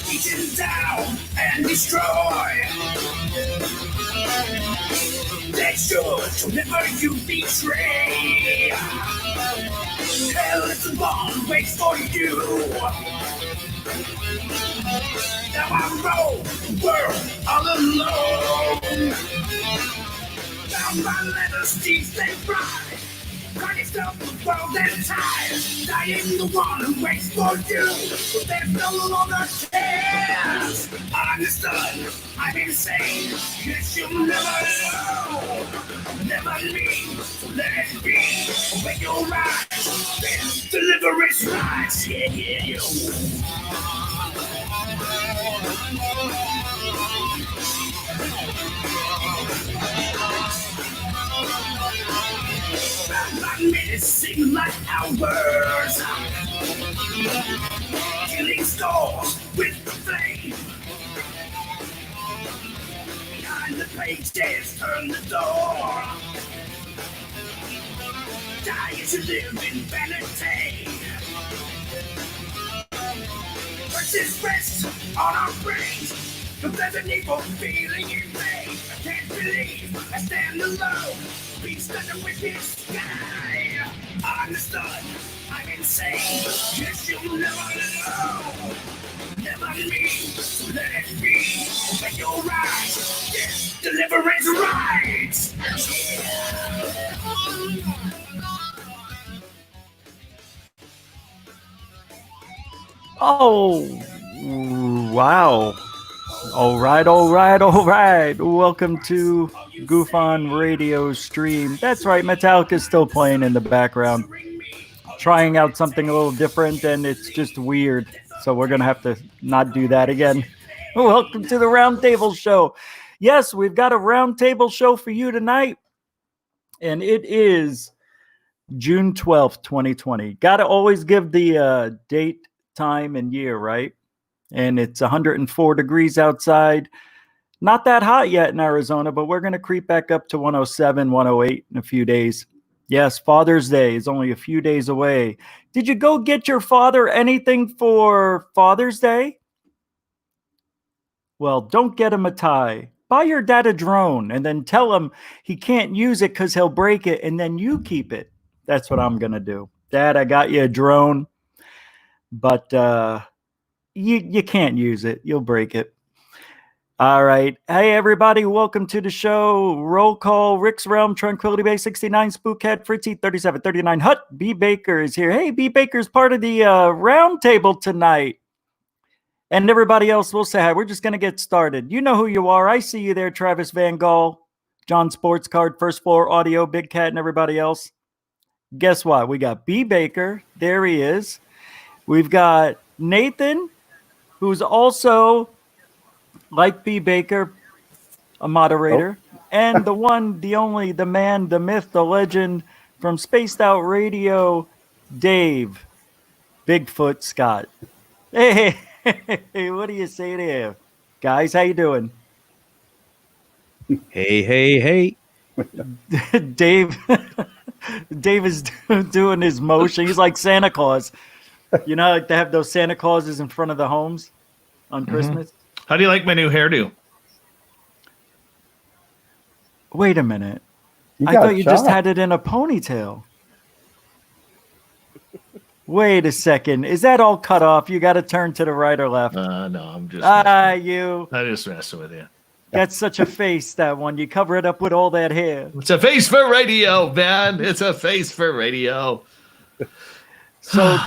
Beaten down and destroy. They should never you betray. Hell is the one waits for you. Now I roll the world all alone. Down my letters, deep they ride. Trying to stop the world and tide. Dying the one who waits for you. But there's no longer chance. Understood, I'm insane. Yes, you'll never know. Never leave, so let it be. When you're right, then deliverance rides. Yeah, yeah, yeah. Like minutes seem like hours. Killing stores with the flame. Behind the pages, turn the door. Die as you live in vanity. Versus rest on our brains. But there's an evil feeling in me. I can't believe I stand alone. Beast under with his sky. Understood, I'm insane. Yes, you'll never know. Never leave, so let it be. When you're right, yes, deliverance rides. Oh, wow. All right. Welcome to GUFON radio stream. That's right, Metallica's still playing in the background. Trying out something a little different, and it's just weird. So we're going to have to not do that again. Welcome to the Roundtable show. Yes, we've got a Roundtable show for you tonight. And it is June 12th, 2020. Got to always give the date, time, and year, right? And it's 104 degrees outside. Not that hot yet in Arizona, but we're going to creep back up to 107, 108 in a few days. Yes, Father's Day is only a few days away. Did you go get your father anything for Father's Day? Well, don't get him a tie. Buy your dad a drone and then tell him he can't use it because he'll break it, and then you keep it. That's what I'm going to do. Dad, I got you a drone, but you can't use it. You'll break it. All right. Hey, everybody. Welcome to the show. Roll call. Rick's Realm, Tranquility Bay, 69, Spookhead, Fritzy, 37, 39. Hut, B. Baker is here. Hey, B. Baker's part of the round table tonight. And everybody else will say hi. We're just going to get started. You know who you are. I see you there, Travis Van Gall, John Sports Card, First Floor Audio, Big Cat, and everybody else. Guess what? We got B. Baker. There he is. We've got Nathan, who's also, like B. Baker, a moderator, and the one, the only, the man, the myth, the legend from Spaced Out Radio, Dave, Bigfoot Scott. Hey, what do you say there? Guys, how you doing? Hey. Dave is doing his motion. He's like Santa Claus. You know, like they have those Santa Clauses in front of the homes on Christmas. How do you like my new hairdo? Wait a minute. I thought you just had it in a ponytail. Wait a second. Is that all cut off? You got to turn to the right or left. No, I'm just. I'm just messing with you. That's such a face, that one. You cover it up with all that hair. It's a face for radio, man. It's a face for radio. So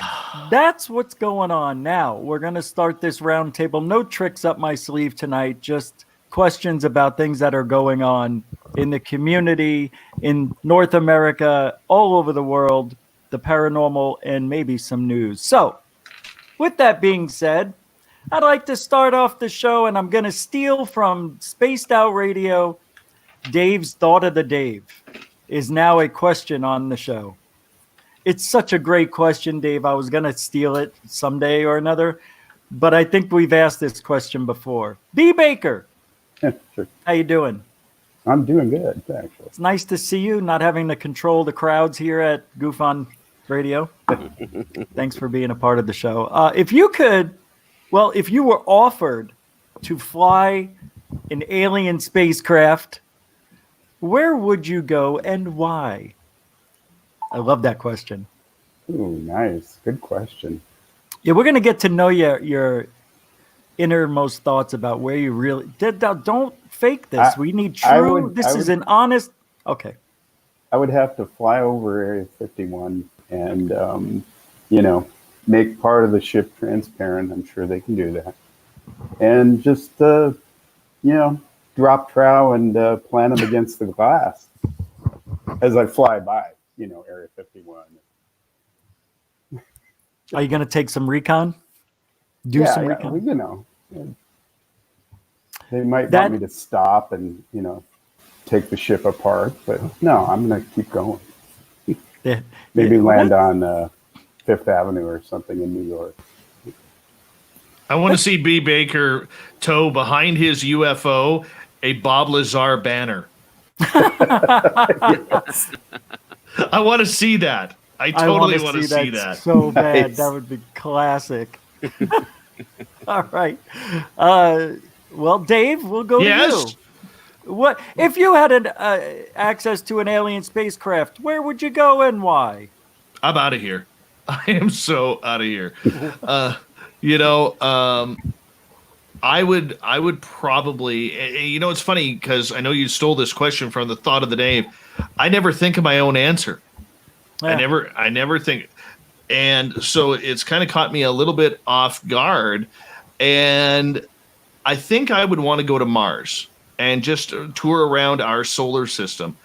that's what's going on now. We're going to start this roundtable. No tricks up my sleeve tonight. Just questions about things that are going on in the community, in North America, all over the world, the paranormal, and maybe some news. So with that being said, I'd like to start off the show, and I'm going to steal from Spaced Out Radio. Dave's Thought of the Dave is now a question on the show. It's such a great question, Dave. I was going to steal it someday or another, but I think we've asked this question before. B. Baker, Sure. How you doing? I'm doing good, actually. It's nice to see you, not having to control the crowds here at GUFON Radio. Thanks for being a part of the show. If you were offered to fly an alien spacecraft, where would you go and why? I love that question. Ooh, nice. Good question. Yeah, we're going to get to know your innermost thoughts about where you really did. Don't fake this. We need true. This is an honest. Okay. I would have to fly over Area 51 and, make part of the ship transparent. I'm sure they can do that. And just, drop trow and plant them against the glass as I fly by, Area 51. Are you going to take some recon? Recon? They might want me to stop and, take the ship apart, but no, I'm going to keep going. Maybe land on Fifth Avenue or something in New York. I want to see B. Baker tow behind his UFO a Bob Lazar banner. Yes. I want to see that. I totally want to see that. So bad. Nice. That would be classic. All right. Well, Dave, we'll go to you. What if you had access to an alien spacecraft? Where would you go and why? I'm out of here. I am so out of here. I would probably. It's funny because I know you stole this question from the thought of the day. I never think of my own answer. Yeah. I never think, and so it's kind of caught me a little bit off guard. And I think I would want to go to Mars and just tour around our solar system.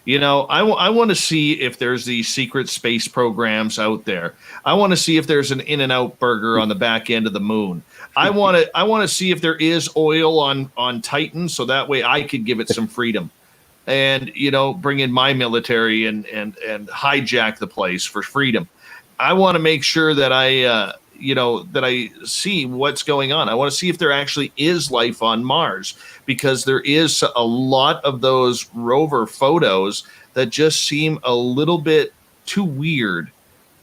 I want to see if there's these secret space programs out there. I want to see if there's an In-N-Out burger on the back end of the moon. I want to see if there is oil on Titan, so that way I could give it some freedom, and bring in my military and hijack the place for freedom. I want to make sure that I see what's going on. I want to see if there actually is life on Mars, because there is a lot of those rover photos that just seem a little bit too weird,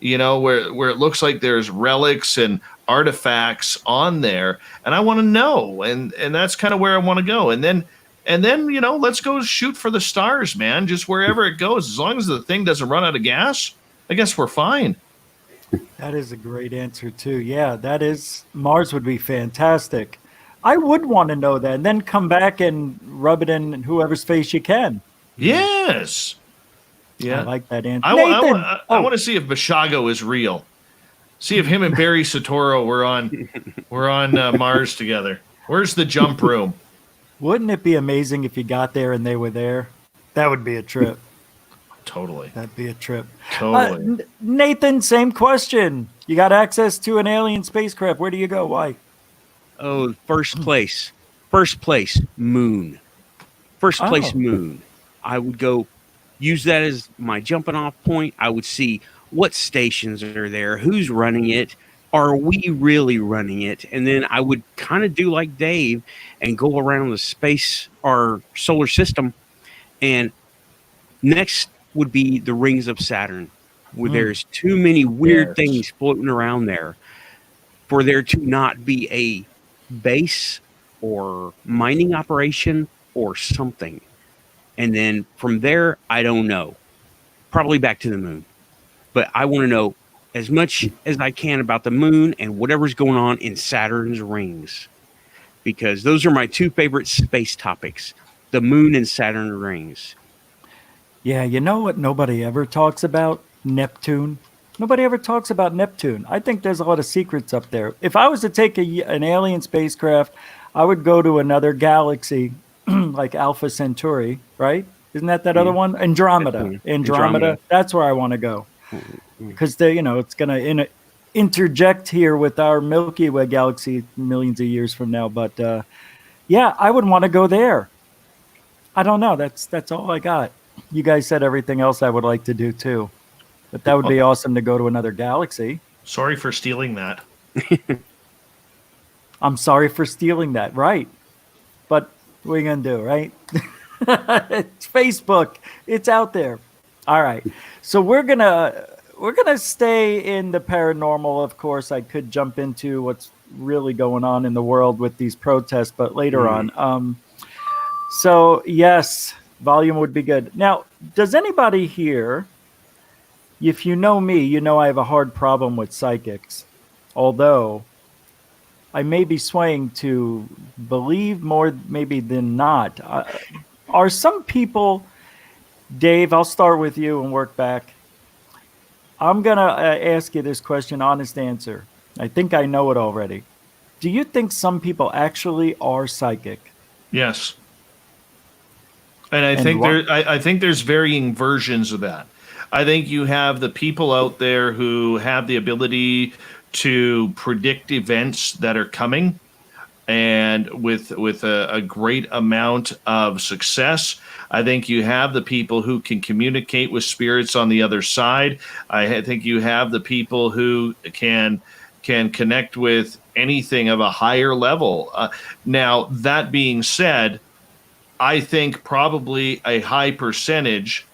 where it looks like there's relics and artifacts on there, and I want to know, and that's kind of where I want to go. And then let's go shoot for the stars, man. Just wherever it goes, as long as the thing doesn't run out of gas, I guess we're fine. That is a great answer too. Yeah, Mars would be fantastic. I would want to know that, and then come back and rub it in whoever's face you can. Yes. Yeah, I like that answer. I want to see if Bashago is real. See if him and Barry Soetoro were on Mars together. Where's the jump room? Wouldn't it be amazing if you got there and they were there? That would be a trip. Totally. That'd be a trip. Totally. Nathan, same question. You got access to an alien spacecraft. Where do you go? Why? Oh, first place, moon. First place, moon. I would go use that as my jumping off point. I would see what stations are there, who's running it, are we really running it? And then I would kind of do like Dave and go around the space, our solar system. And next would be the rings of Saturn, where there's too many weird things floating around there for there to not be a base or mining operation or something. And then from there, I don't know. Probably back to the moon. But I want to know as much as I can about the moon and whatever's going on in Saturn's rings, because those are my two favorite space topics, the moon and Saturn rings. Yeah, you know what nobody ever talks about? Neptune. Nobody ever talks about Neptune. I think there's a lot of secrets up there. If I was to take an alien spacecraft, I would go to another galaxy like Alpha Centauri, right? Isn't that other one? Andromeda. That's where I want to go. Because it's going to interject here with our Milky Way galaxy millions of years from now. But I would want to go there. I don't know. That's all I got. You guys said everything else I would like to do too. But that would be awesome to go to another galaxy. Sorry for stealing that. I'm sorry for stealing that, right? But what are you going to do, right? It's Facebook. It's out there. All right. So we're going to we're gonna stay in the paranormal. Of course, I could jump into what's really going on in the world with these protests, but later on. So yes, volume would be good. Now, does anybody here? If you know me, you know I have a hard problem with psychics. Although I may be swaying to believe more maybe than not. Are some people, Dave, I'll start with you and work back. I'm going to ask you this question, honest answer. I think I know it already. Do you think some people actually are psychic? Yes. And I think there's varying versions of that. I think you have the people out there who have the ability to predict events that are coming, and with a great amount of success. I think you have the people who can communicate with spirits on the other side. I think you have the people who can connect with anything of a higher level. Now, that being said, I think probably a high percentage,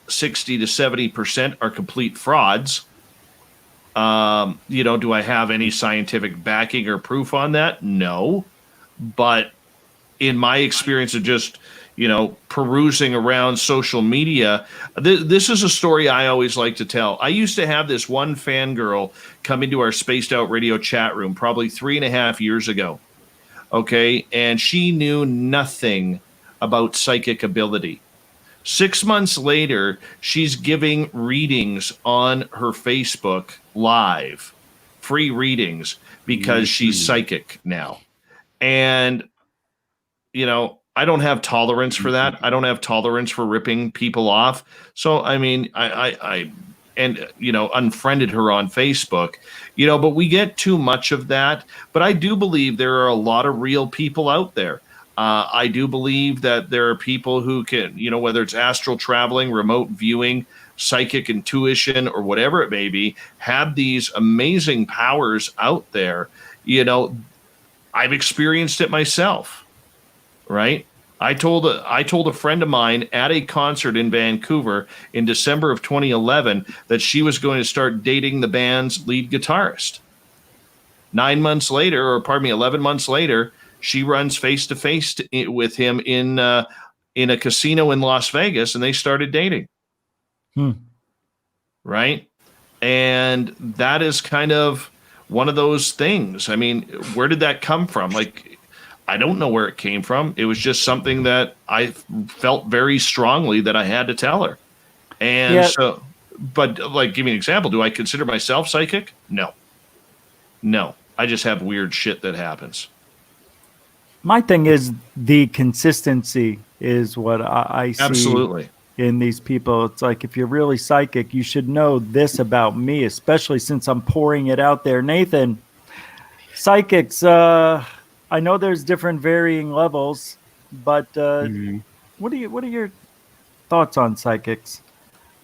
60 to 70%, are complete frauds. Do I have any scientific backing or proof on that? No. But in my experience of just, perusing around social media, this is a story I always like to tell. I used to have this one fangirl come into our Spaced Out Radio chat room probably 3.5 years ago. Okay. And she knew nothing about psychic ability. 6 months later, she's giving readings on her Facebook live, free readings, because she's psychic now. And, I don't have tolerance for that. I don't have tolerance for ripping people off. So, I mean, I unfriended her on Facebook, but we get too much of that. But I do believe there are a lot of real people out there. I do believe that there are people who can, whether it's astral traveling, remote viewing, psychic intuition, or whatever it may be, have these amazing powers out there. I've experienced it myself, right? I told a friend of mine at a concert in Vancouver in December of 2011 that she was going to start dating the band's lead guitarist. 11 months later, she runs face to face with him in a casino in Las Vegas, and they started dating. Right? And that is kind of one of those things. I mean, where did that come from? Like, I don't know where it came from. It was just something that I felt very strongly that I had to tell her. And so, but like, give me an example. Do I consider myself psychic? No. I just have weird shit that happens. My thing is the consistency is what I see. Absolutely. In these people. It's like, if you're really psychic, you should know this about me, especially since I'm pouring it out there. Nathan, psychics, I know there's different varying levels, but what are your thoughts on psychics?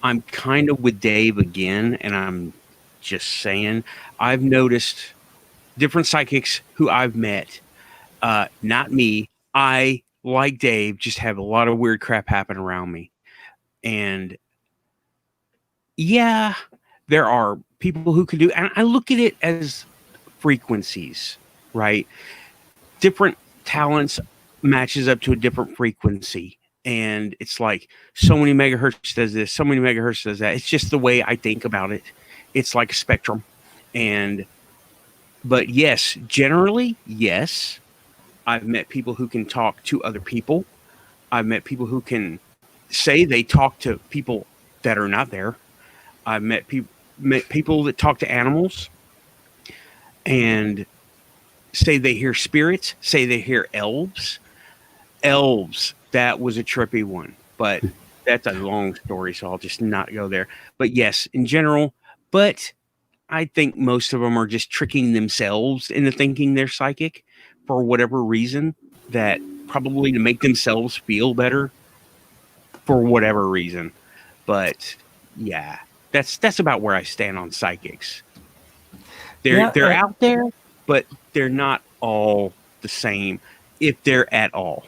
I'm kind of with Dave again, and I'm just saying, I've noticed different psychics who I've met. Not me. I, like Dave, just have a lot of weird crap happen around me. And yeah, there are people who can do, and I look at it as frequencies, right? Different talents matches up to a different frequency. And it's like, so many megahertz does this, so many megahertz does that. It's just the way I think about it. It's like a spectrum. But yes, generally, yes. I've met people who can talk to other people. I've met people who can say they talk to people that are not there. I've met people that talk to animals and say they hear spirits, say they hear elves. Elves, that was a trippy one, but that's a long story, so I'll just not go there. But yes, in general, but I think most of them are just tricking themselves into thinking they're psychic for whatever reason, that probably to make themselves feel better for whatever reason. But yeah, that's about where I stand on psychics. They're out there, but they're not all the same, if they're at all.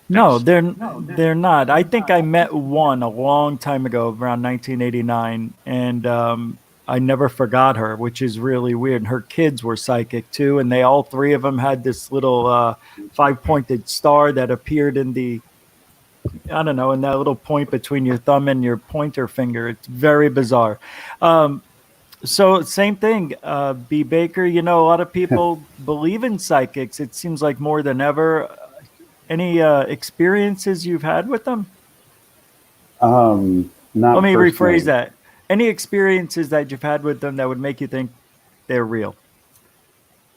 No, they're not. I think I met one a long time ago, around 1989, and I never forgot her, which is really weird. And her kids were psychic too, and they all three of them had this little five-pointed star that appeared in the, I don't know, in that little point between your thumb and your pointer finger. It's very bizarre. So same thing, B. Baker. You know, a lot of people believe in psychics. It seems like more than ever. Any experiences you've had with them? Not Let me personally. rephrase that. Any experiences that you've had with them that would make you think they're real?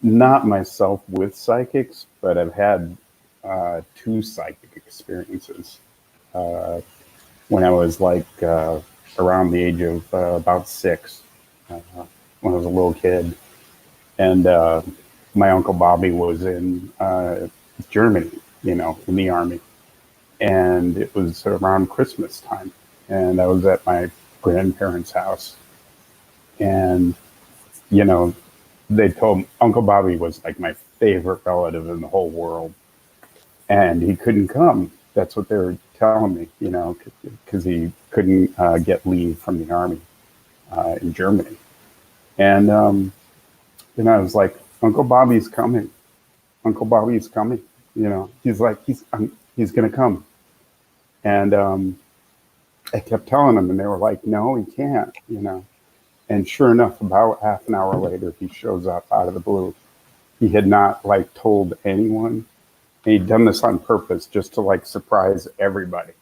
Not myself with psychics, but I've had 2 psychic experiences when I was like around the age of about 6, when I was a little kid. And my Uncle Bobby was in Germany, you know, in the army. And it was around Christmas time. And I was at my grandparents' house. And, you know, they told Uncle Bobby was like my favorite relative in the whole world. And he couldn't come. That's what they were telling me, you know, because he couldn't get leave from the army in Germany. And then I was like, Uncle Bobby's coming. Uncle Bobby's coming. You know, he's like, he's going to come. And I kept telling them, and they were like, no, he can't, you know. And sure enough, about half an hour later, he shows up out of the blue. He had not like told anyone. And he'd done this on purpose just to like surprise everybody.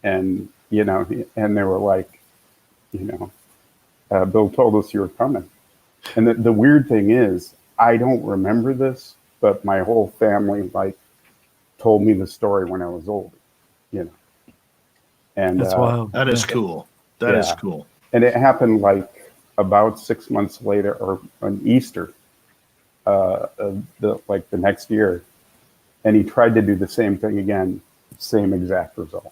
And, you know, and they were like, you know, Bill told us you were coming. And the weird thing is, I don't remember this, but my whole family like told me the story when I was older, you know. And that's wild. That is cool. That is cool. And it happened like about 6 months later, or on Easter, the next year. And he tried to do the same thing again, same exact result.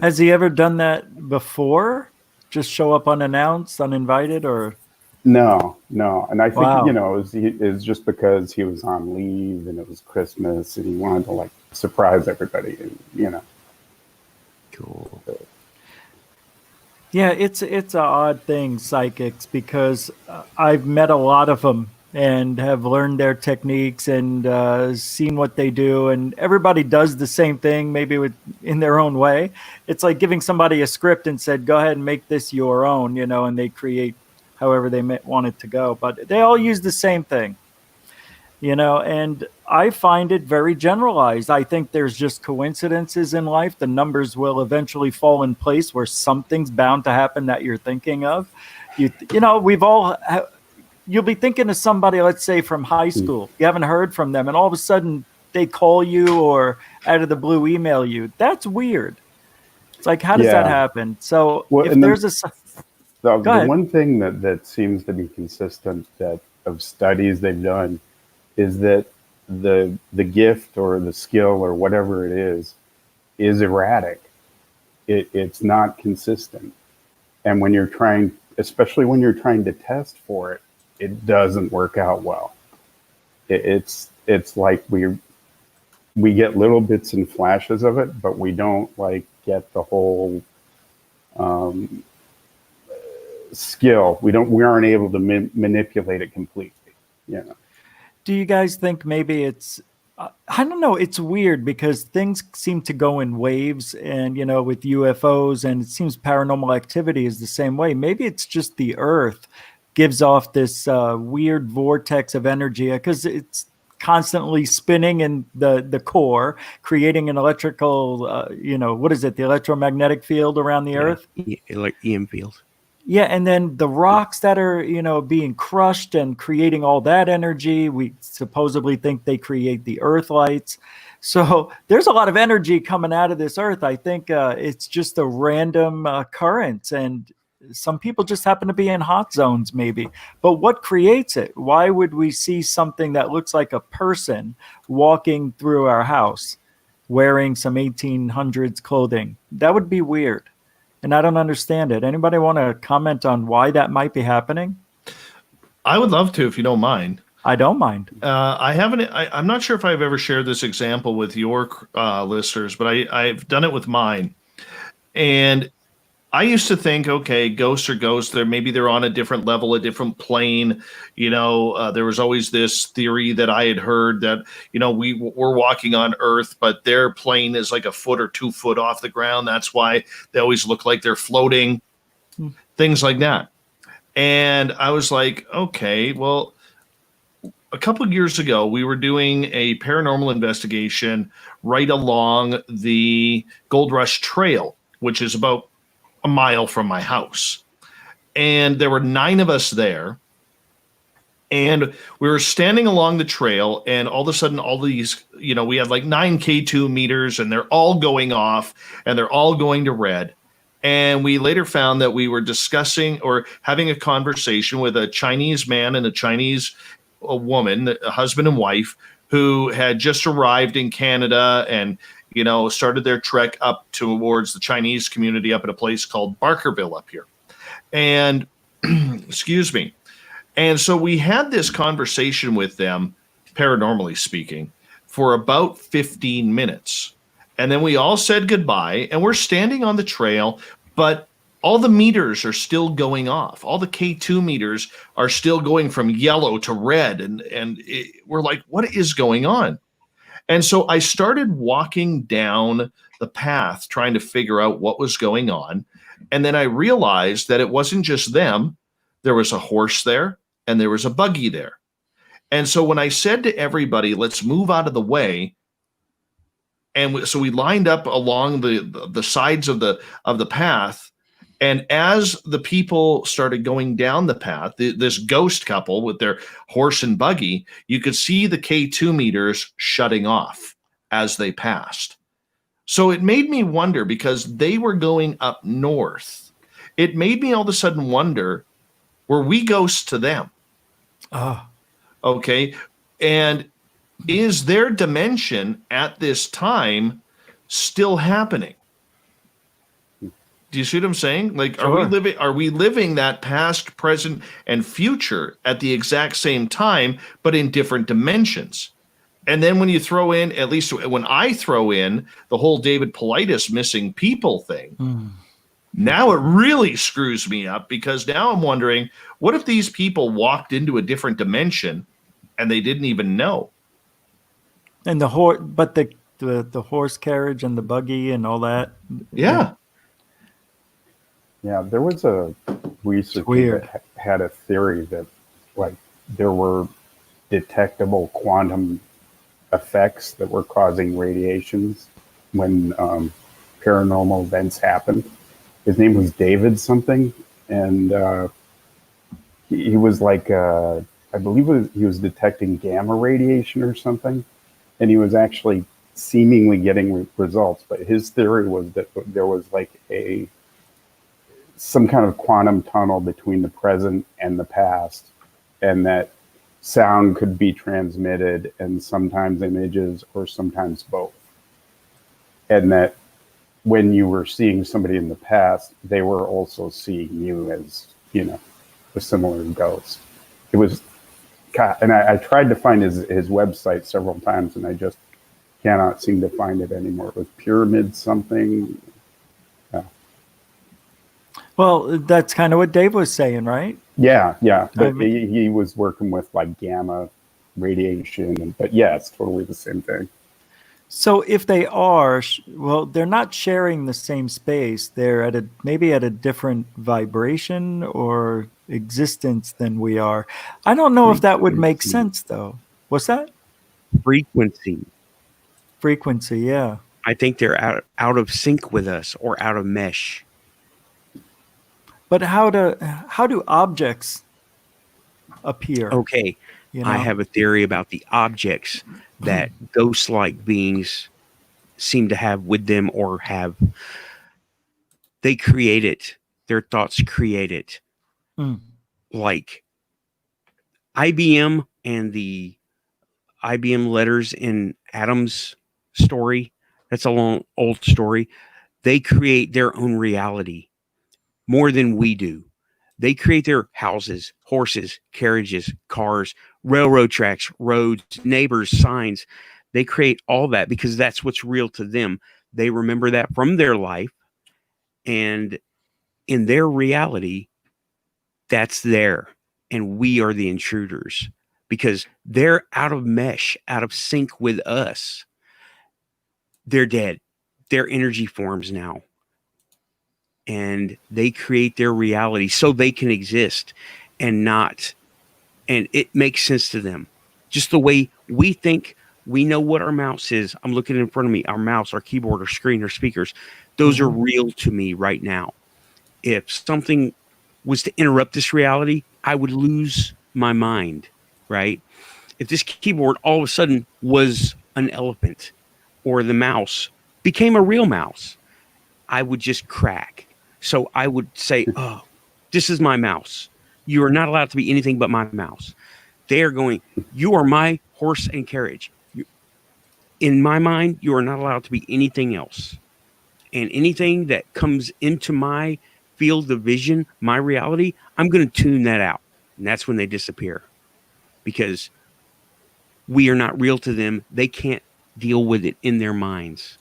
Has he ever done that before? Just show up unannounced, uninvited, or? No. And I think, Wow. you know, it was just because he was on leave and it was Christmas and he wanted to like surprise everybody, and, you know. Cool. Yeah, it's an odd thing, psychics, because I've met a lot of them and have learned their techniques and seen what they do, and everybody does the same thing, maybe in their own way. It's like giving somebody a script and said, "Go ahead and make this your own," you know, and they create however they want it to go. But they all use the same thing, you know, and I find it very generalized. I think there's just coincidences in life. The numbers will eventually fall in place where something's bound to happen that you're thinking of. You know, we've all, you'll be thinking of somebody, let's say from high school. You haven't heard from them, and all of a sudden they call you or out of the blue email you. That's weird. It's like, how does that happen? So well, if there's the one thing that seems to be consistent that of studies they've done is that the gift or the skill or whatever it is erratic. It's not consistent. And when you're trying, especially when you're trying to test for it, it doesn't work out well. It's like we get little bits and flashes of it, but we don't like get the whole skill. We aren't able to manipulate it completely. You know. Do you guys think maybe it's, I don't know, it's weird because things seem to go in waves, and, you know, with UFOs, and it seems paranormal activity is the same way. Maybe it's just the Earth gives off this weird vortex of energy because it's constantly spinning in the core, creating an electrical, you know, what is it, the electromagnetic field around the Earth? Like EM field. Yeah, and then the rocks that are, you know, being crushed and creating all that energy, we supposedly think they create the Earth lights. So there's a lot of energy coming out of this Earth. I think it's just a random current, and some people just happen to be in hot zones maybe. But what creates it? Why would we see something that looks like a person walking through our house wearing some 1800s clothing? That would be weird. And I don't understand it. Anybody want to comment on why that might be happening? I would love to, if you don't mind. I don't mind. I haven't. I'm not sure if I've ever shared this example with your listeners, but I've done it with mine. And I used to think, okay, ghosts are ghosts. Maybe they're on a different level, a different plane. There was always this theory that I had heard that we're walking on Earth, but their plane is like a foot or 2 foot off the ground. That's why they always look like they're floating. Things like that. And I was like, okay, well, a couple of years ago, we were doing a paranormal investigation right along the Gold Rush Trail, which is about a mile from my house. And there were 9 of us there. And we were standing along the trail, and all of a sudden, all these, we had like 9 K2 meters, and they're all going off, and they're all going to red. And we later found that we were discussing or having a conversation with a Chinese man and a Chinese woman, a husband and wife, who had just arrived in Canada and, started their trek up towards the Chinese community up at a place called Barkerville up here. And, excuse me. And so we had this conversation with them, paranormally speaking, for about 15 minutes. And then we all said goodbye, and we're standing on the trail, but all the meters are still going off. All the K2 meters are still going from yellow to red. And we're like, what is going on? And so I started walking down the path trying to figure out what was going on. And then I realized that it wasn't just them. There was a horse there and there was a buggy there. And so when I said to everybody, let's move out of the way. And so we lined up along the sides of the path. And as the people started going down the path, this ghost couple with their horse and buggy, you could see the K2 meters shutting off as they passed. So it made me wonder, because they were going up north. It made me all of a sudden wonder, were we ghosts to them? Okay. And is their dimension at this time still happening? Do you see what I'm saying? Like, sure. Are we living that past, present, and future at the exact same time, but in different dimensions? And then when you throw in, at least when I throw in the whole David Paulides missing people thing, now it really screws me up, because now I'm wondering, what if these people walked into a different dimension and they didn't even know? And the horse, but the horse carriage and the buggy and all that. Yeah. Yeah, there was a researcher that had a theory that, like, there were detectable quantum effects that were causing radiations when paranormal events happened. His name was David something, and he was like, I believe he was detecting gamma radiation or something, and he was actually seemingly getting results. But his theory was that there was like some kind of quantum tunnel between the present and the past, and that sound could be transmitted, and sometimes images, or sometimes both. And that when you were seeing somebody in the past, they were also seeing you as, a similar ghost. It was, and I tried to find his website several times, and I just cannot seem to find it anymore. It was Pyramid something. Well, that's kind of what Dave was saying, right? Yeah. But he was working with like gamma radiation, but yeah, it's totally the same thing. So if they are, well, they're not sharing the same space. They're maybe at a different vibration or existence than we are. I don't know if that would make sense, though. What's that? Frequency, yeah. I think they're out of sync with us, or out of mesh. But how do objects appear? Okay, I have a theory about the objects that ghost-like beings seem to have with them, or have. They create it. Their thoughts create it. Like IBM and the IBM letters in Adam's story. That's a long, old story. They create their own reality more than we do. They create their houses, horses, carriages, cars, railroad tracks, roads, neighbors, signs. They create all that because that's what's real to them. They remember that from their life, and in their reality, that's there. And we are the intruders because they're out of mesh, out of sync with us. They're dead. Their energy forms now. And they create their reality so they can exist and it makes sense to them. Just the way we think, we know what our mouse is. I'm looking in front of me, our mouse, our keyboard, our screen, our speakers. Those are real to me right now. If something was to interrupt this reality, I would lose my mind, right? If this keyboard all of a sudden was an elephant or the mouse became a real mouse, I would just crack. So I would say, oh, this is my mouse. You are not allowed to be anything but my mouse. They are going, you are my horse and carriage. In my mind, you are not allowed to be anything else. And anything that comes into my field of vision, my reality, I'm going to tune that out. And that's when they disappear. Because we are not real to them. They can't deal with it in their minds.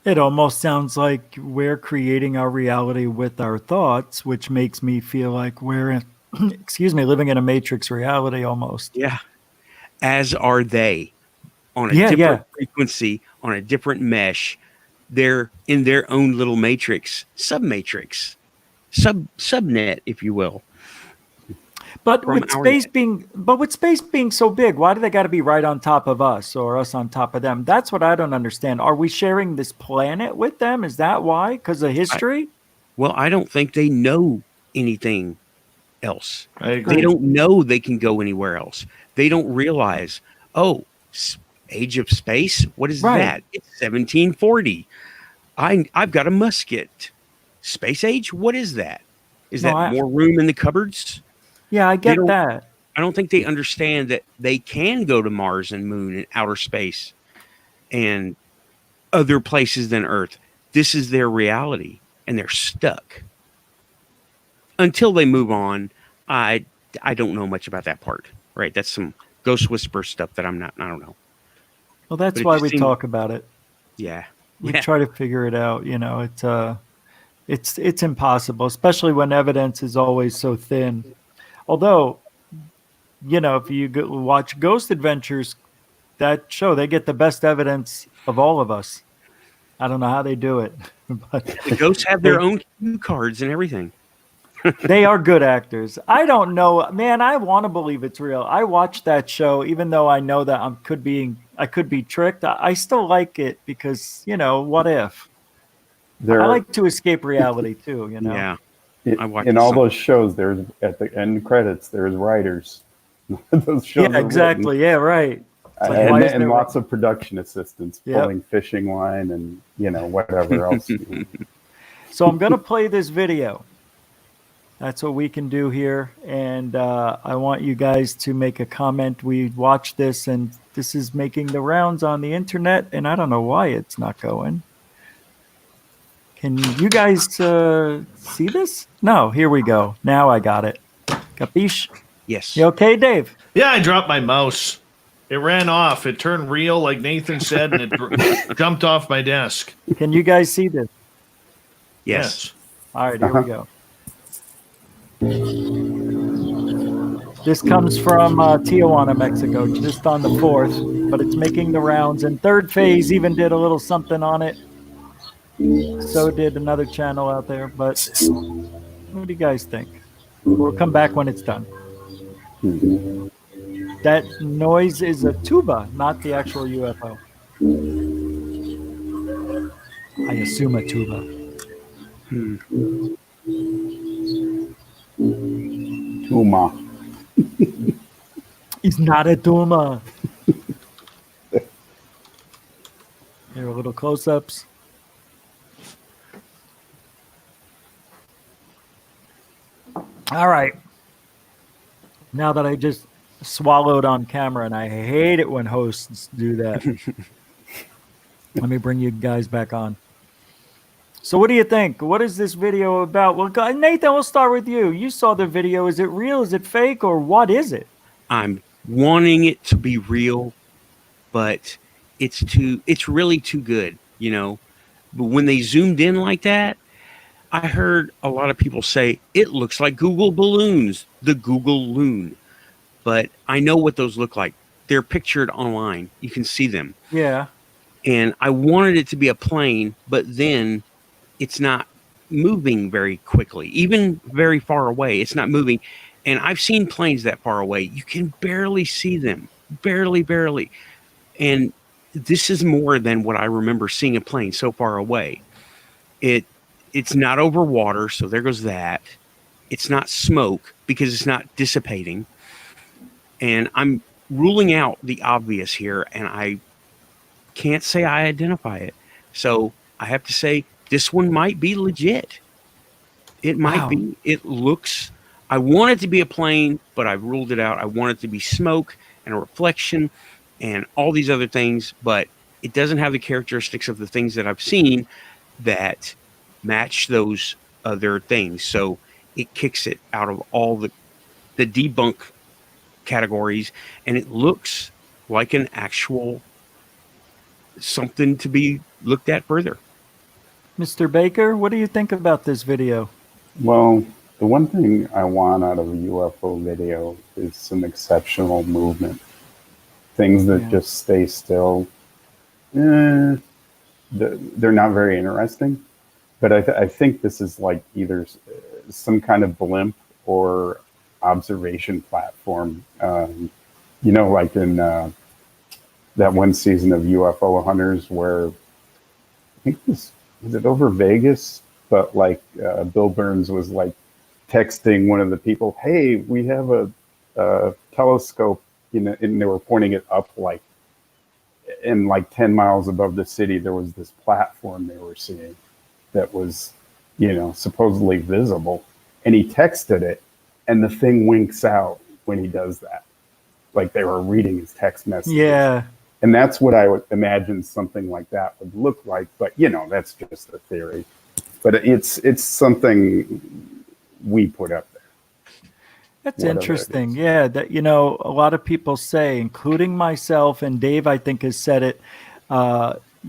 It almost sounds like we're creating our reality with our thoughts, which makes me feel like we're, living in a matrix reality almost. Yeah. As are they on a different frequency, on a different mesh. They're in their own little matrix, subnet, if you will. But with space being so big, why do they got to be right on top of us or us on top of them? That's what I don't understand. Are we sharing this planet with them? Is that why? Because of history? I don't think they know anything else. I agree. They don't know they can go anywhere else. They don't realize, age of space? What is that? It's 1740. I've got a musket. Space age? What is that? Is that more room in the cupboards? Yeah, I get that. I don't think they understand that they can go to Mars and Moon and outer space and other places than Earth. This is their reality, and they're stuck. Until they move on, I don't know much about that part. Right? That's some ghost whisper stuff that I don't know. Well, that's why we talk about it. Yeah. We try to figure it out. It's impossible, especially when evidence is always so thin. Although, if you watch Ghost Adventures, that show, they get the best evidence of all of us. I don't know how they do it. But the ghosts have their own cue cards and everything. They are good actors. I don't know, man. I want to believe it's real. I watched that show, even though I know that I could be tricked. I still like it because, what if? I like to escape reality too, Yeah. In all those shows, there's at the end credits, there's writers. Those shows exactly. Yeah, right. And lots of production assistants pulling fishing line and whatever else. So I'm gonna play this video. That's what we can do here, and I want you guys to make a comment. We watched this, and this is making the rounds on the internet, and I don't know why it's not going. Can you guys see this? No, here we go. Now I got it. Capiche? Yes. You okay, Dave? Yeah, I dropped my mouse. It ran off. It turned real, like Nathan said, and it jumped off my desk. Can you guys see this? Yes. All right, here we go. This comes from Tijuana, Mexico, just on the 4th, but it's making the rounds. And Third Phase even did a little something on it. So did another channel out there, but what do you guys think? We'll come back when it's done. That noise is a tuba, not the actual UFO. I assume a tuba. Tuma. He's not a tuma. Here are little close-ups. All right. Now that I just swallowed on camera, and I hate it when hosts do that. Let me bring you guys back on. So what do you think? What is this video about? Well, Nathan, we'll start with you. You saw the video. Is it real? Is it fake? Or what is it? I'm wanting it to be real, but it's really too good, you know. But when they zoomed in like that, I heard a lot of people say it looks like Google balloons, the Google loon. But I know what those look like. They're pictured online. You can see them. Yeah. And I wanted it to be a plane, but then it's not moving very quickly, even very far away. It's not moving. And I've seen planes that far away. You can barely see them, barely. And this is more than what I remember seeing a plane so far away. It's not over water, so there goes that. It's not smoke because it's not dissipating. And I'm ruling out the obvious here, and I can't say I identify it. So I have to say this one might be legit. It might be. It looks, I want it to be a plane, but I've ruled it out. I want it to be smoke and a reflection and all these other things, but it doesn't have the characteristics of the things that I've seen that match those other things. So it kicks it out of all the debunk categories, and it looks like an actual something to be looked at further. Mr. Baker, what do you think about this video? Well, the one thing I want out of a UFO video is some exceptional movement. Things that just stay still. They're not very interesting. But I think this is like either some kind of blimp or observation platform. You know, like in that one season of UFO Hunters where I think was it over Vegas? But like Bill Burns was like texting one of the people, "Hey, we have a telescope," you know, and they were pointing it up like in like 10 miles above the city. There was this platform they were seeing that was, you know, supposedly visible, and he texted it, and the thing winks out when he does that, like they were reading his text message. Yeah. And that's what I would imagine something like that would look like. But, you know, that's just a theory. But it's something we put up there. That's interesting. Yeah, that, you know, a lot of people say, including myself, and Dave, I think, has said it.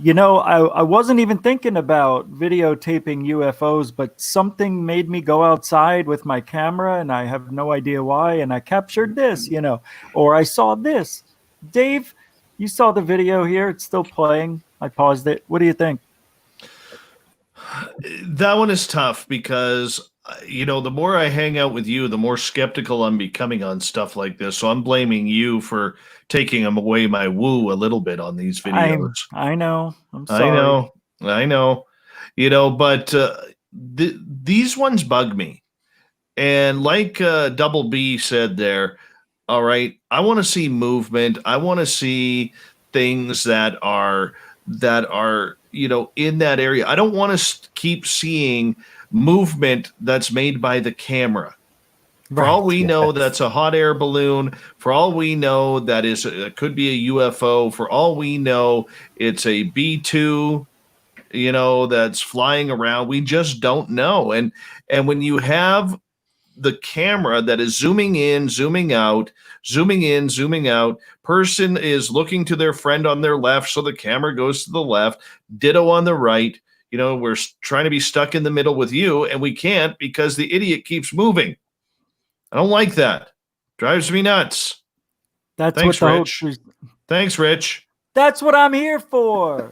You know, I wasn't even thinking about videotaping UFOs, but something made me go outside with my camera, and I have no idea why, and I captured this, you know, or I saw this. Dave, you saw the video here. It's still playing. I paused it. What do you think? That one is tough because, you know, the more I hang out with you, the more skeptical I'm becoming on stuff like this. So I'm blaming you for taking away my woo a little bit on these videos. I know. I'm sorry. I know. You know, but these ones bug me. And like Double B said there, all right, I want to see movement. I want to see things that are, you know, in that area. I don't want to keep seeing movement that's made by the camera. For all we know, that's a hot air balloon. For all we know, that is could be a UFO. For all we know, it's a B-2, you know, that's flying around. We just don't know. And when you have the camera that is zooming in, zooming out, zooming in, zooming out, person is looking to their friend on their left, so the camera goes to the left, ditto on the right. You know, we're trying to be stuck in the middle with you, and we can't because the idiot keeps moving. I don't like that. Drives me nuts. Thanks, Rich. Thanks, Rich. That's what I'm here for.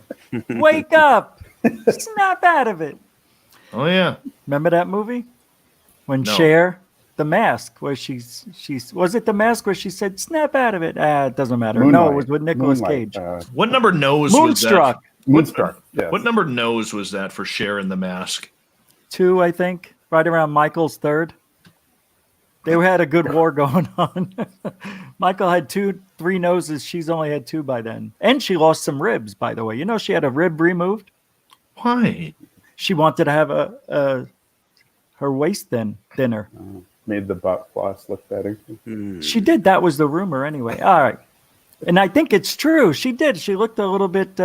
Wake up. Snap out of it. Oh, yeah. Remember that movie? When Cher, The Mask, where she's was it The Mask where she said, snap out of it? It doesn't matter. Moonlight. No, it was with Nicolas Cage. What number nose was that? Moonstruck. Yes. What number nose was that for Cher in The Mask? 2, I think. Right around Michael's 3rd. They had a good war going on. Michael had 2, 3 noses. She's only had 2 by then. And she lost some ribs, by the way. You know, she had a rib removed. Why? She wanted to have her waist thinner. Made the butt floss look better. She did. That was the rumor anyway. All right. And I think it's true. She did. She looked a little bit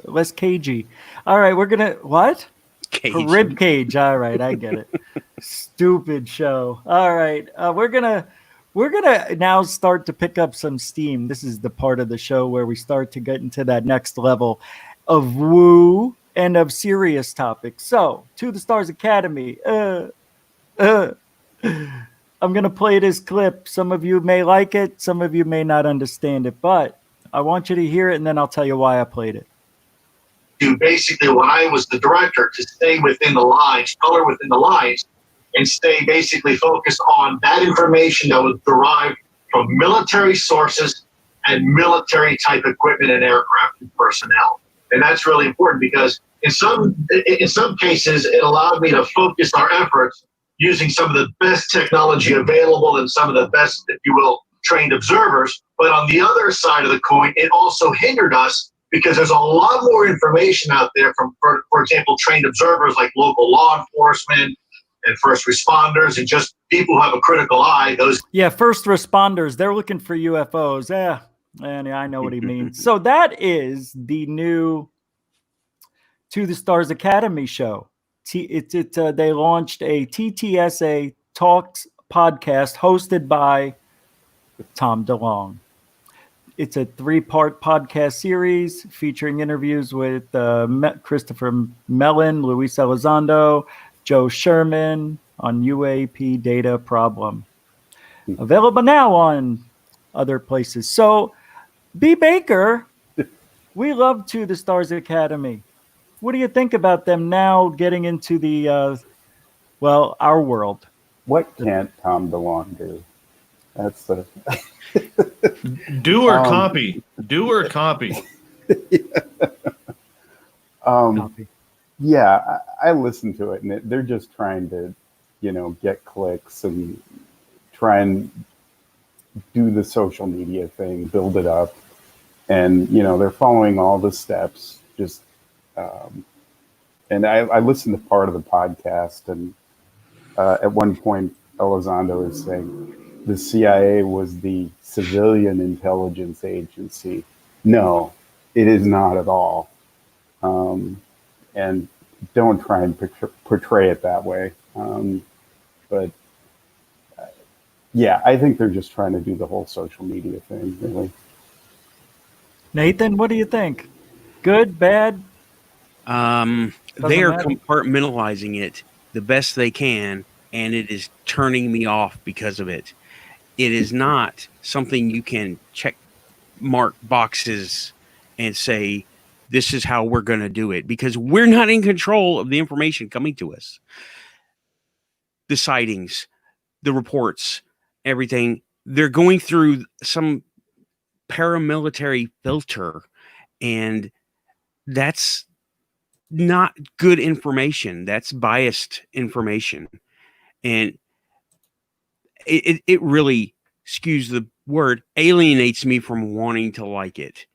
less cagey. All right. We're going to... What? cage. Rib cage. All right, I get it. Stupid show. All right, we're gonna now start to pick up some steam. This is the part of the show where we start to get into that next level of woo and of serious topics. So, To the Stars Academy. I'm going to play this clip. Some of you may like it. Some of you may not understand it, but I want you to hear it, and then I'll tell you why I played it. Basically, when I was the director, to stay within the lines, color within the lines, and stay basically focused on that information that was derived from military sources and military type equipment and aircraft and personnel. And that's really important because in some cases, it allowed me to focus our efforts using some of the best technology available and some of the best, if you will, trained observers. But on the other side of the coin, it also hindered us because there's a lot more information out there from, for example, trained observers like local law enforcement and first responders and just people who have a critical eye. Yeah, first responders, they're looking for UFOs. Yeah, and I know what he means. So that is the new To the Stars Academy show. They launched a TTSA Talks podcast hosted by Tom DeLonge. It's a 3-part podcast series featuring interviews with Christopher Mellon, Luis Elizondo, Joe Sherman on UAP data problem. Available now on other places. So, B. Baker, we love To the Stars Academy. What do you think about them now getting into the, our world? What can't Tom DeLonge do? That's the... Do or copy. Do or copy. Copy. Yeah, I listen to it, and they're just trying to, get clicks and try and do the social media thing, build it up. And, they're following all the steps, just... and I listened to part of the podcast, and at one point, Elizondo is saying the CIA was the civilian intelligence agency. No, it is not at all. And don't try and portray it that way. But yeah, I think they're just trying to do the whole social media thing, really. Nathan, what do you think? Good, bad? They are compartmentalizing it the best they can, and it is turning me off because of it. It is not something you can check mark boxes and say, this is how we're going to do it, because we're not in control of the information coming to us. The sightings, the reports, everything, they're going through some paramilitary filter, and that's not good information. That's biased information. And it really, excuse the word, alienates me from wanting to like it,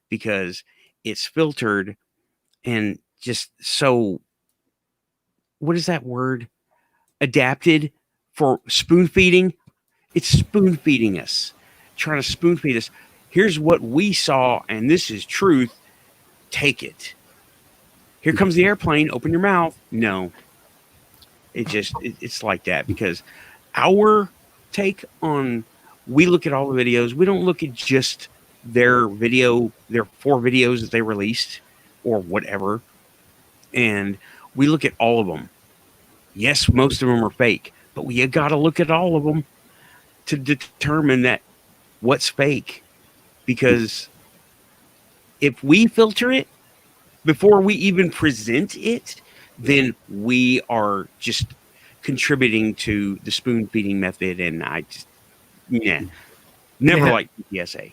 because it's filtered and just so, what is that word? Adapted for spoon feeding. It's spoon feeding us, trying to spoon feed us. Here's what we saw, and this is truth. Take it. Here comes the airplane. Open your mouth. No, it's like that, because our take on, we look at all the videos. We don't look at just their 4 videos that they released or whatever. And we look at all of them. Yes, most of them are fake, but we got to look at all of them to determine that what's fake. Because if we filter it before we even present it, then we are just contributing to the spoon feeding method. And I just, never liked PTSA,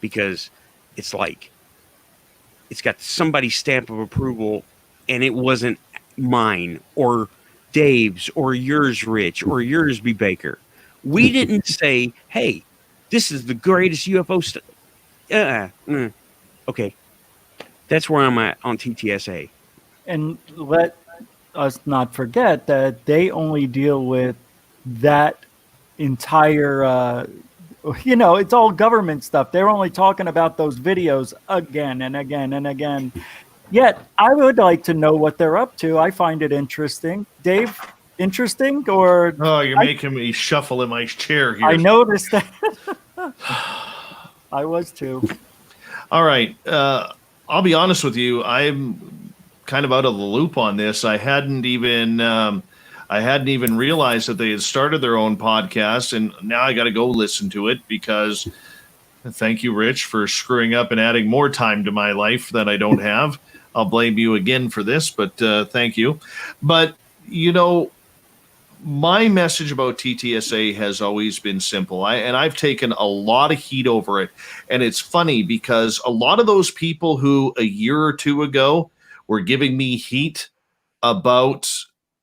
because it's like, it's got somebody's stamp of approval, and it wasn't mine or Dave's or yours, Rich, or yours, B. Baker. We didn't say, hey, this is the greatest UFO stuff. Okay. That's where I'm at on TTSA. And let us not forget that they only deal with that entire, it's all government stuff. They're only talking about those videos again and again and again. Yet, I would like to know what they're up to. I find it interesting. Dave, interesting? Or Oh, you're making me shuffle in my chair here. I noticed that. I was too. All right. I'll be honest with you. I'm kind of out of the loop on this. I hadn't even realized that they had started their own podcast, and now I got to go listen to it because. Thank you, Rich, for screwing up and adding more time to my life that I don't have. I'll blame you again for this, but thank you. But, my message about TTSA has always been simple. I've taken a lot of heat over it. And it's funny because a lot of those people who a year or two ago were giving me heat about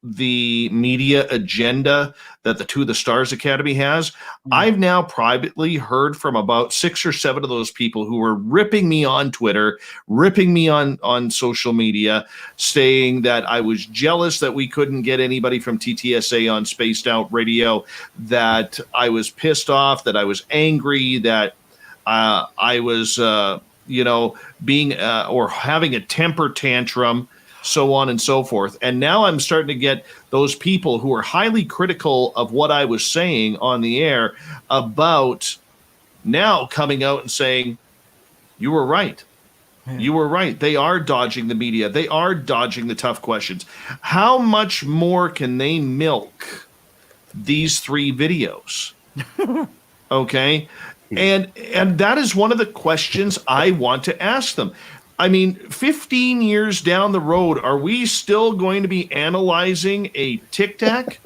the media agenda that the To the Stars Academy has, I've now privately heard from about 6 or 7 of those people who were ripping me on Twitter, ripping me on social media, saying that I was jealous that we couldn't get anybody from TTSA on Spaced Out Radio, that I was pissed off, that I was angry, that I was, being or having a temper tantrum, so on and so forth. And now I'm starting to get those people who are highly critical of what I was saying on the air about now coming out and saying, you were right. You were right. They are dodging the media. They are dodging the tough questions. How much more can they milk these 3 videos? Okay. And that is one of the questions I want to ask them. I mean, 15 years down the road, are we still going to be analyzing a Tic Tac?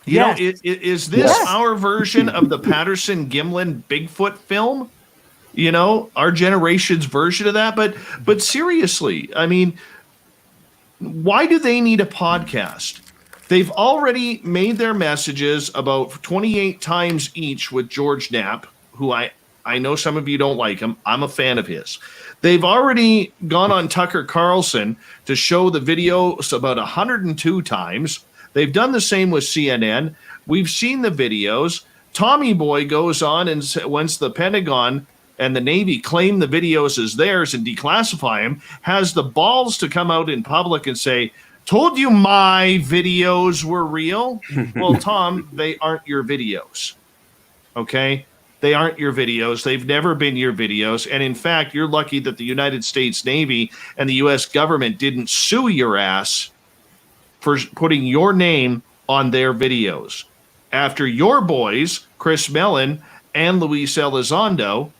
Is this our version of the Patterson-Gimlin Bigfoot film? Our generation's version of that? But seriously, I mean, why do they need a podcast? They've already made their messages about 28 times each with George Knapp, who I know some of you don't like him. I'm a fan of his. They've already gone on Tucker Carlson to show the videos about 102 times. They've done the same with CNN. We've seen the videos. Tommy Boy goes on and once the Pentagon and the Navy claim the videos as theirs and declassify them, has the balls to come out in public and say, told you my videos were real. Well, Tom, they aren't your videos. Okay? They aren't your videos. They've never been your videos. And in fact, you're lucky that the United States Navy and the U.S. government didn't sue your ass for putting your name on their videos. After your boys, Chris Mellon and Luis Elizondo,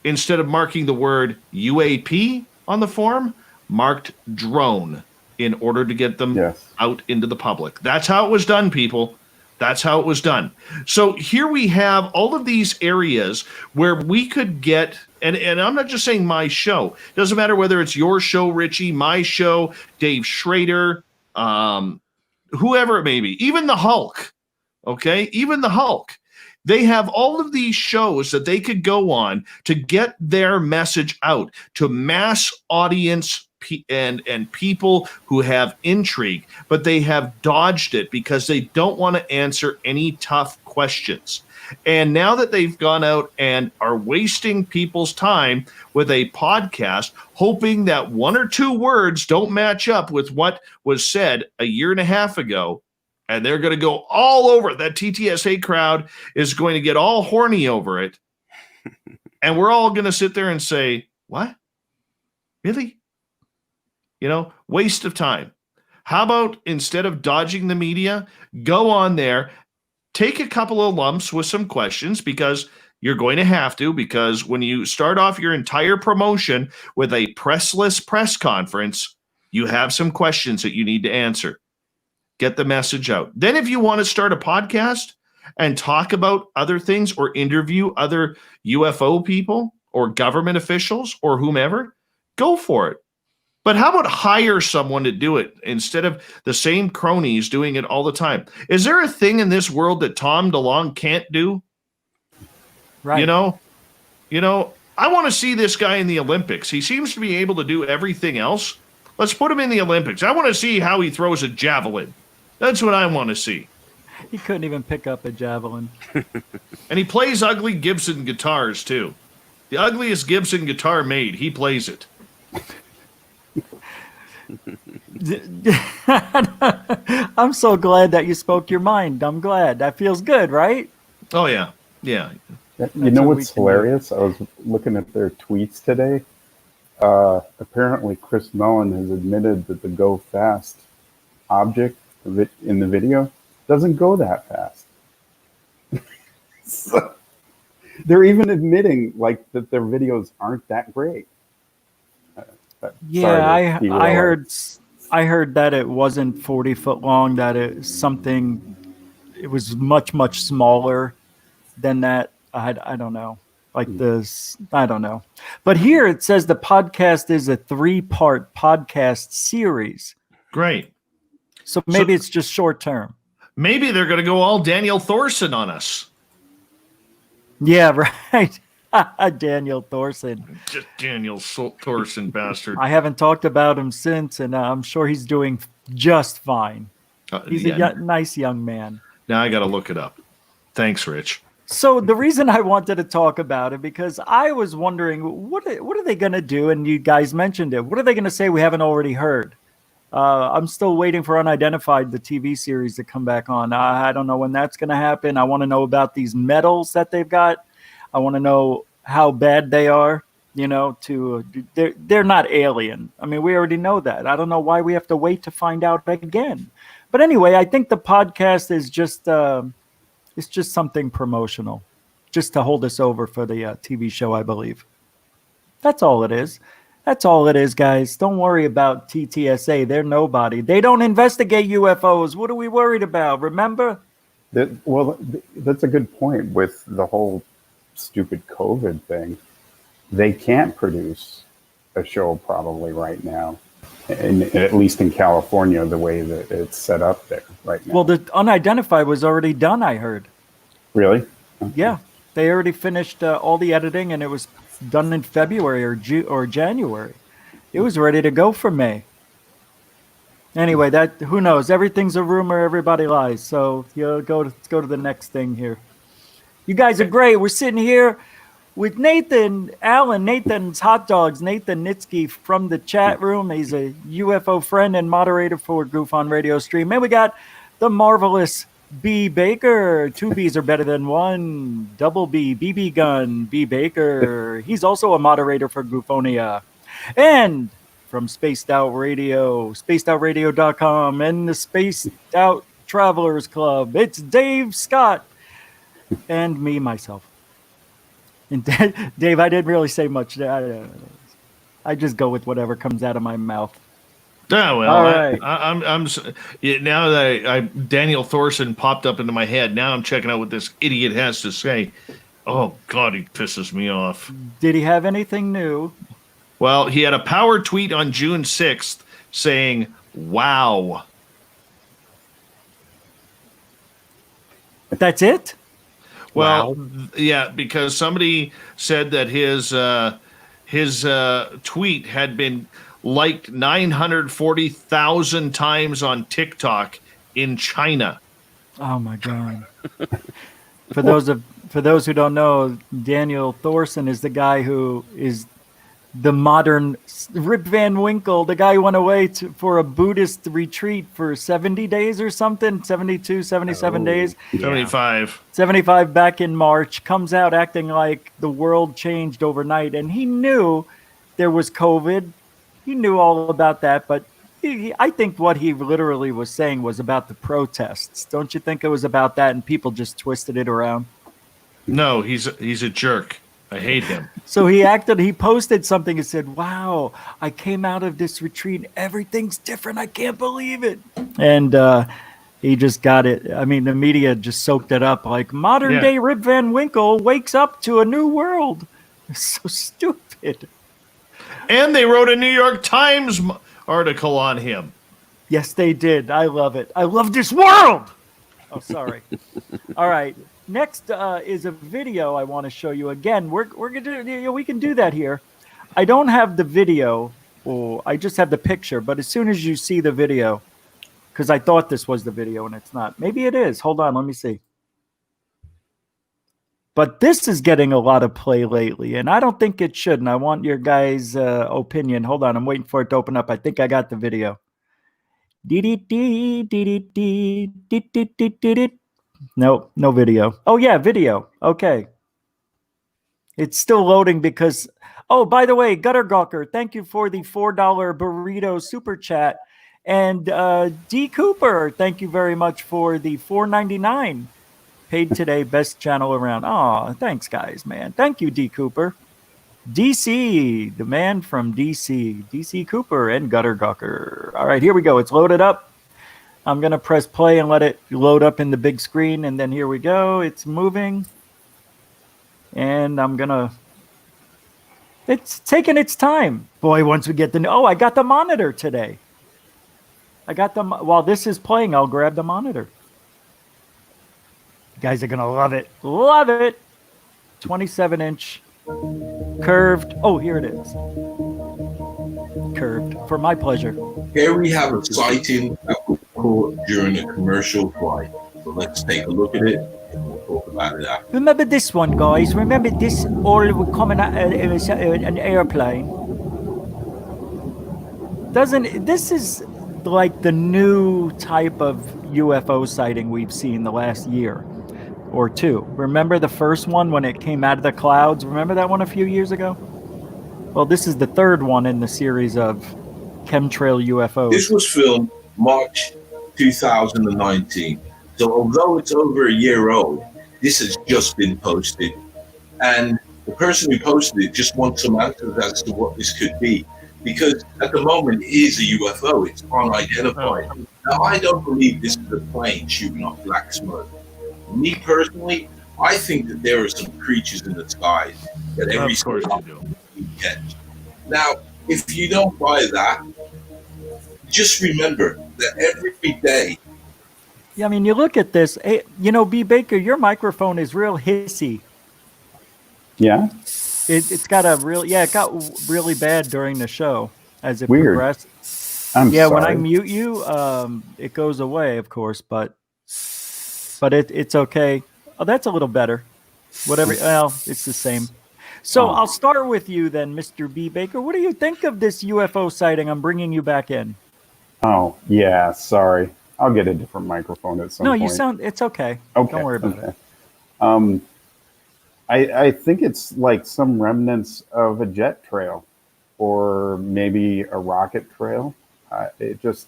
instead of marking the word UAP on the form, marked drone in order to get them out into the public. That's how it was done, people. That's how it was done. So here we have all of these areas where we could get, and I'm not just saying my show. It doesn't matter whether it's your show, Richie, my show, Dave Schrader, whoever it may be, even the Hulk, okay? Even the Hulk. They have all of these shows that they could go on to get their message out to mass audience and people who have intrigue, but they have dodged it because they don't want to answer any tough questions. And now that they've gone out and are wasting people's time with a podcast, hoping that 1 or 2 words don't match up with what was said a year and a half ago, and they're going to go all over it. That TTSA crowd is going to get all horny over it. And we're all going to sit there and say, what? Really? Waste of time. How about instead of dodging the media, go on there, take a couple of lumps with some questions, because you're going to have to, because when you start off your entire promotion with a pressless press conference, you have some questions that you need to answer. Get the message out. Then if you want to start a podcast and talk about other things or interview other UFO people or government officials or whomever, go for it. But how about hire someone to do it instead of the same cronies doing it all the time? Is there a thing in this world that Tom DeLonge can't do? Right. I want to see this guy in the Olympics. He seems to be able to do everything else. Let's put him in the Olympics. I want to see how he throws a javelin. That's what I want to see. He couldn't even pick up a javelin. And he plays ugly Gibson guitars, too. The ugliest Gibson guitar made. He plays it. I'm so glad that you spoke your mind. I'm glad. That feels good, right? Oh, yeah. Yeah. You know what's hilarious? I was looking at their tweets today. Apparently, Chris Mellon has admitted that the Go Fast object in the video doesn't go that fast. So, they're even admitting like that their videos aren't that great. Yeah, I heard that it wasn't 40 foot long. That it was much smaller than that. I don't know. Like this, I don't know. But here it says the podcast is a 3-part podcast series. Great. So maybe it's just short term. Maybe they're going to go all Daniel Thorson on us. Yeah, right. Daniel Thorson. Just Daniel Thorson, bastard. I haven't talked about him since, and I'm sure he's doing just fine. He's a nice young man. Now I got to look it up. Thanks, Rich. So the reason I wanted to talk about it, because I was wondering, what are they going to do? And you guys mentioned it. What are they going to say we haven't already heard? I'm still waiting for Unidentified, the TV series, to come back on. I don't know when that's going to happen. I want to know about these medals that they've got. I want to know how bad they are. You know, they're not alien. I mean, we already know that. I don't know why we have to wait to find out again. But anyway, I think the podcast is just it's just something promotional, just to hold us over for the TV show, I believe. That's all it is. That's all it is, guys. Don't worry about TTSA. They're nobody. They don't investigate UFOs. What are we worried about? Remember? Well, that's a good point with the whole stupid COVID thing. They can't produce a show probably right now, at least in California, the way that it's set up there right now. Well, the Unidentified was already done, I heard. Really? Okay. Yeah. They already finished all the editing, and it was done in February or January. It was ready to go for May. Anyway, who knows? Everything's a rumor. Everybody lies. So let's go to the next thing here. You guys are great. We're sitting here with Nathan's Hot Dogs, Nathan Nitsky from the chat room. He's a UFO friend and moderator for GUFON Radio Stream. And we got the marvelous B. Baker. 2 B's are better than 1. Double B, BB Gun, B. Baker. He's also a moderator for Gufonia. And from Spaced Out Radio, spacedoutradio.com, and the Spaced Out Travelers Club, it's Dave Scott and me, myself. And Dave, I didn't really say much. I just go with whatever comes out of my mouth. Oh, well, all right. I'm now that Daniel Thorson popped up into my head. Now I'm checking out what this idiot has to say. Oh God, he pisses me off. Did he have anything new? Well, he had a power tweet on June 6th saying, "Wow." That's it? Well, Wow. Yeah, because somebody said that his tweet had been liked 940,000 times on TikTok in China. Oh my God! For those who don't know, Daniel Thorson is the guy who is the modern Rip Van Winkle, the guy who went away for a Buddhist retreat for 70 days or something, 72, 77 days. 75. 75 back in March, comes out acting like the world changed overnight. And he knew there was COVID. He knew all about that. But I think what he literally was saying was about the protests. Don't you think it was about that? And people just twisted it around. No, he's a jerk. I hate him. So he posted something and said, "Wow, I came out of this retreat. Everything's different. I can't believe it." And he just got it. I mean, the media just soaked it up like modern day Rip Van Winkle wakes up to a new world. It's so stupid. And they wrote a New York Times article on him. Yes, they did. I love it. I love this world. Oh, sorry. All right. Next is a video I want to show you. Again, we're gonna we can do that here. I don't have the video. Oh, I just have the picture. But as soon as you see the video, because I thought this was the video and it's not. Maybe it is. Hold on. Let me see. But this is getting a lot of play lately, and I don't think it should. And I want your guys' opinion. Hold on, I'm waiting for it to open up. I think I got the video. No, no video. Oh yeah, video. Okay. It's still loading because, oh, by the way, Gutter Gawker, thank you for the $4 burrito super chat. And D. Cooper, thank you very much for the $4.99 paid today, best channel around. Oh, thanks, guys, man. Thank you, D. Cooper. DC, the man from DC, DC Cooper and Gutter Gawker. All right, here we go. It's loaded up. I'm going to press play and let it load up in the big screen. And then here we go. It's moving. And I'm going to... It's taking its time. Boy, once we get the... Oh, I got the monitor today. I got the... While this is playing, I'll grab the monitor. You guys are going to love it. Love it. 27-inch curved. Oh, here it is. Curved for my pleasure. Here we have a sighting that was caught during a commercial flight. So let's take a look at it and we'll talk about it after. Remember this one, guys. Remember this all coming out an airplane. This is like the new type of UFO sighting we've seen the last year or two. Remember the first one when it came out of the clouds? Remember that one a few years ago? Well, this is the third one in the series of chemtrail UFOs. This was filmed March 2019. So although it's over a year old, this has just been posted. And the person who posted it just wants some answers as to what this could be. Because at the moment, it is a UFO. It's unidentified. Now, I don't believe this is a plane shooting off black smoke. Me personally, I think that there are some creatures in the sky that every single you catch. Now, if you don't buy that, just remember that every day. Yeah, I mean, you look at this. You know, B. Baker, your microphone is real hissy. Yeah. It's got a real, it got really bad during the show as it Weird. progressed. I'm sorry. When I mute you, it goes away, of course, but it's okay. Oh, that's a little better. Whatever. Well, it's the same. So I'll start with you then, Mr. B. Baker. What do you think of this UFO sighting? I'm bringing you back in. Oh, yeah. Sorry. I'll get a different microphone at some point. No, it's okay. Okay. Don't worry about it. I think it's like some remnants of a jet trail or maybe a rocket trail. It looks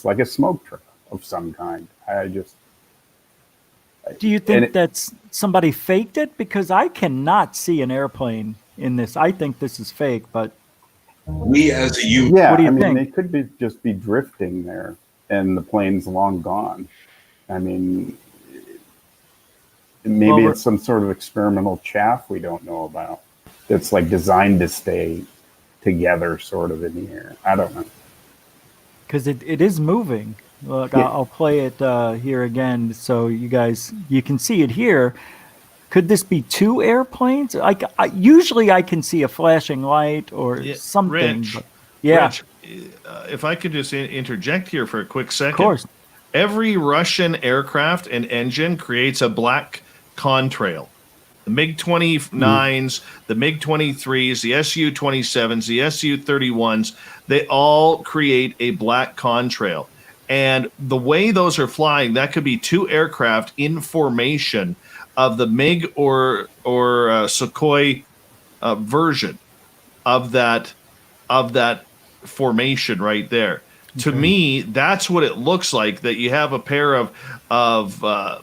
like a smoke trail of some kind. Do you think that's somebody faked it? Because I cannot see an airplane in this. I think this is fake, but we as a human... Yeah, what do you think? They could just be drifting there and the plane's long gone. I mean... Maybe it's some sort of experimental chaff we don't know about. It's like designed to stay together sort of in the air. I don't know. Because it is moving. Look, yeah. I'll play it here again so you can see it here. Could this be two airplanes? Usually I can see a flashing light or something. Rich, but, yeah. Rich, if I could just interject here for a quick second. Of course. Every Russian aircraft and engine creates a black contrail. The MiG-29s, the MiG-23s, the Su-27s, the Su-31s, they all create a black contrail. And the way those are flying, that could be two aircraft in formation of the MiG or Sukhoi version of that formation right there. Okay. To me, that's what it looks like, that you have a pair of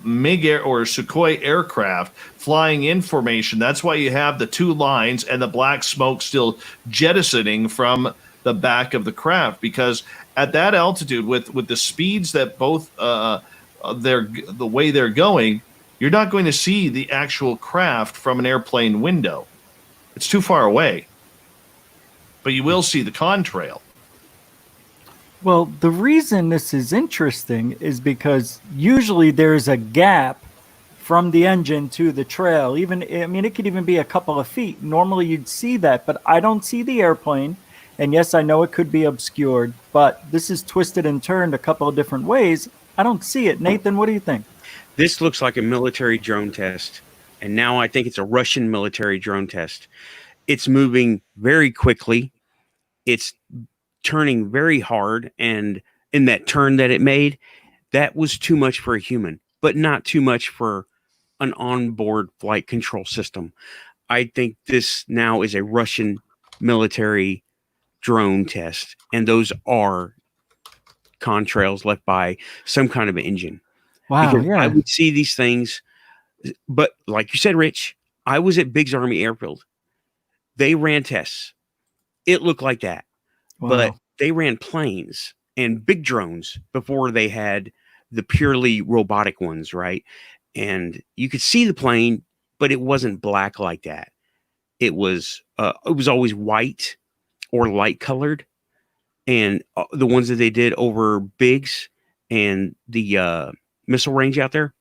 MiG or Sukhoi aircraft flying in formation. That's why you have the two lines and the black smoke still jettisoning from the back of the craft, because at that altitude with the speeds that both the way they're going, you're not going to see the actual craft from an airplane window. It's too far away. But you will see the contrail. Well, the reason this is interesting is because usually there's a gap from the engine to the trail. It could even be a couple of feet. Normally you'd see that, but I don't see the airplane. And yes, I know it could be obscured, but this is twisted and turned a couple of different ways. I don't see it. Nathan, what do you think? This looks like a military drone test, and now I think it's a Russian military drone test. It's moving very quickly. It's turning very hard, and in that turn that it made, that was too much for a human, but not too much for an onboard flight control system. I think this now is a Russian military drone test, and those are contrails left by some kind of engine. Wow, Because yeah. I would see these things, but like you said, Rich, I was at Biggs Army Airfield. They ran tests. It looked like that, Wow. but they ran planes and big drones before they had the purely robotic ones, right? And you could see the plane, but it wasn't black like that. It was always white or light colored. And the ones that they did over Biggs and the missile range out there.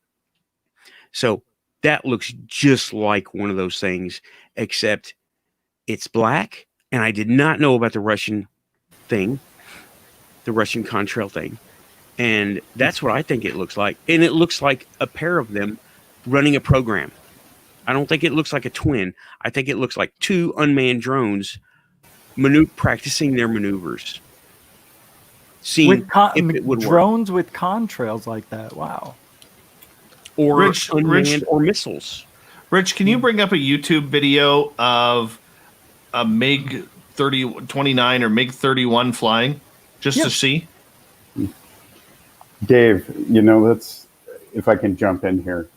So that looks just like one of those things, except it's black. And I did not know about the Russian thing, the Russian contrail thing. And that's what I think it looks like. And it looks like a pair of them running a program. I don't think it looks like a twin. I think it looks like two unmanned drones practicing their maneuvers. With if it would drones with contrails like that. Wow. Or unmanned or missiles. Rich, can you bring up a YouTube video of a MiG 29 or MiG 31 flying just to see? Dave, that's, if I can jump in here.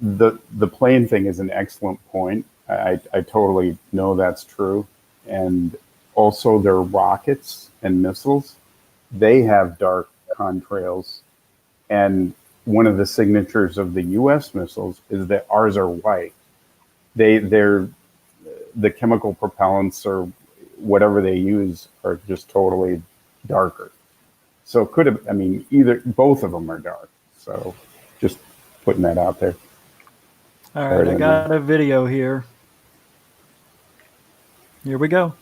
The plane thing is an excellent point. I totally know that's true. And also their rockets and missiles, they have dark contrails. And one of the signatures of the U.S. missiles is that ours are white. They're the chemical propellants or whatever they use are just totally darker. So it could have, both of them are dark. So just putting that out there. All right, I got a video here. Here we go.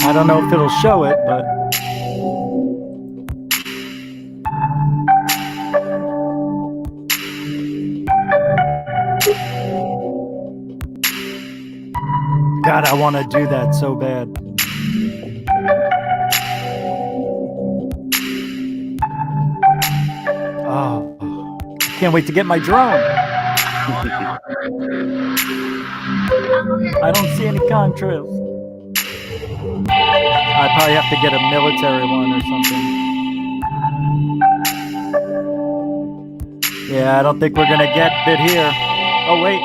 I don't know if it'll show it, but God, I want to do that so bad. Oh, can't wait to get my drone. I don't see any contrails. I probably have to get a military one or something. Yeah, I don't think we're gonna get it here. Oh wait.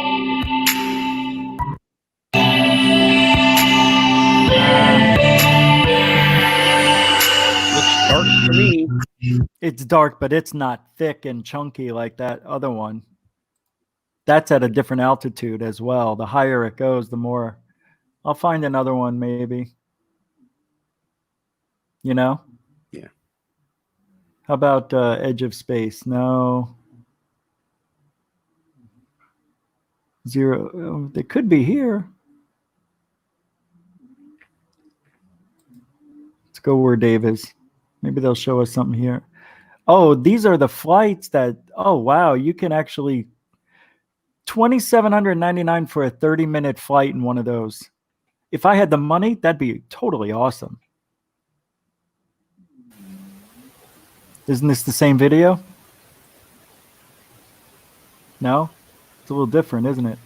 Looks dark to me. It's dark, but it's not thick and chunky like that other one. That's at a different altitude as well. The higher it goes, the more. I'll find another one maybe. Yeah. How about Edge of Space? No. Zero. They could be here. Let's go where Dave is. Maybe they'll show us something here. Oh, these are the flights that. Oh wow, you can actually $2,799 for a 30-minute flight in one of those. If I had the money, that'd be totally awesome. Isn't this the same video? No? It's a little different, isn't it?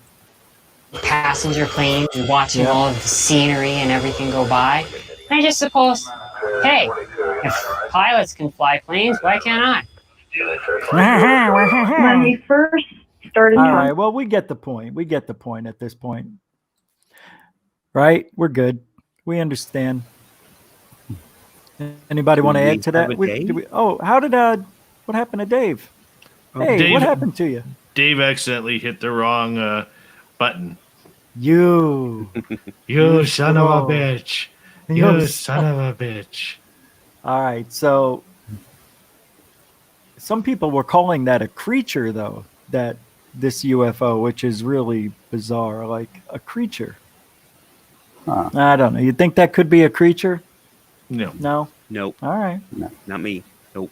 Passenger planes and watching all of the scenery and everything go by. I just suppose, hey, if pilots can fly planes, why can't I? When we first started. All right, well, we get the point. We get the point at this point. Right? We're good. We understand. Anybody want to add to that? How did what happened to Dave? Hey, Dave, what happened to you? Dave accidentally hit the wrong button. You son of a bitch. You son of a bitch. All right, so some people were calling that a creature, though, that this UFO, which is really bizarre, like a creature. Huh. I don't know. You think that could be a creature? No. No? Nope, All right. not me. Nope.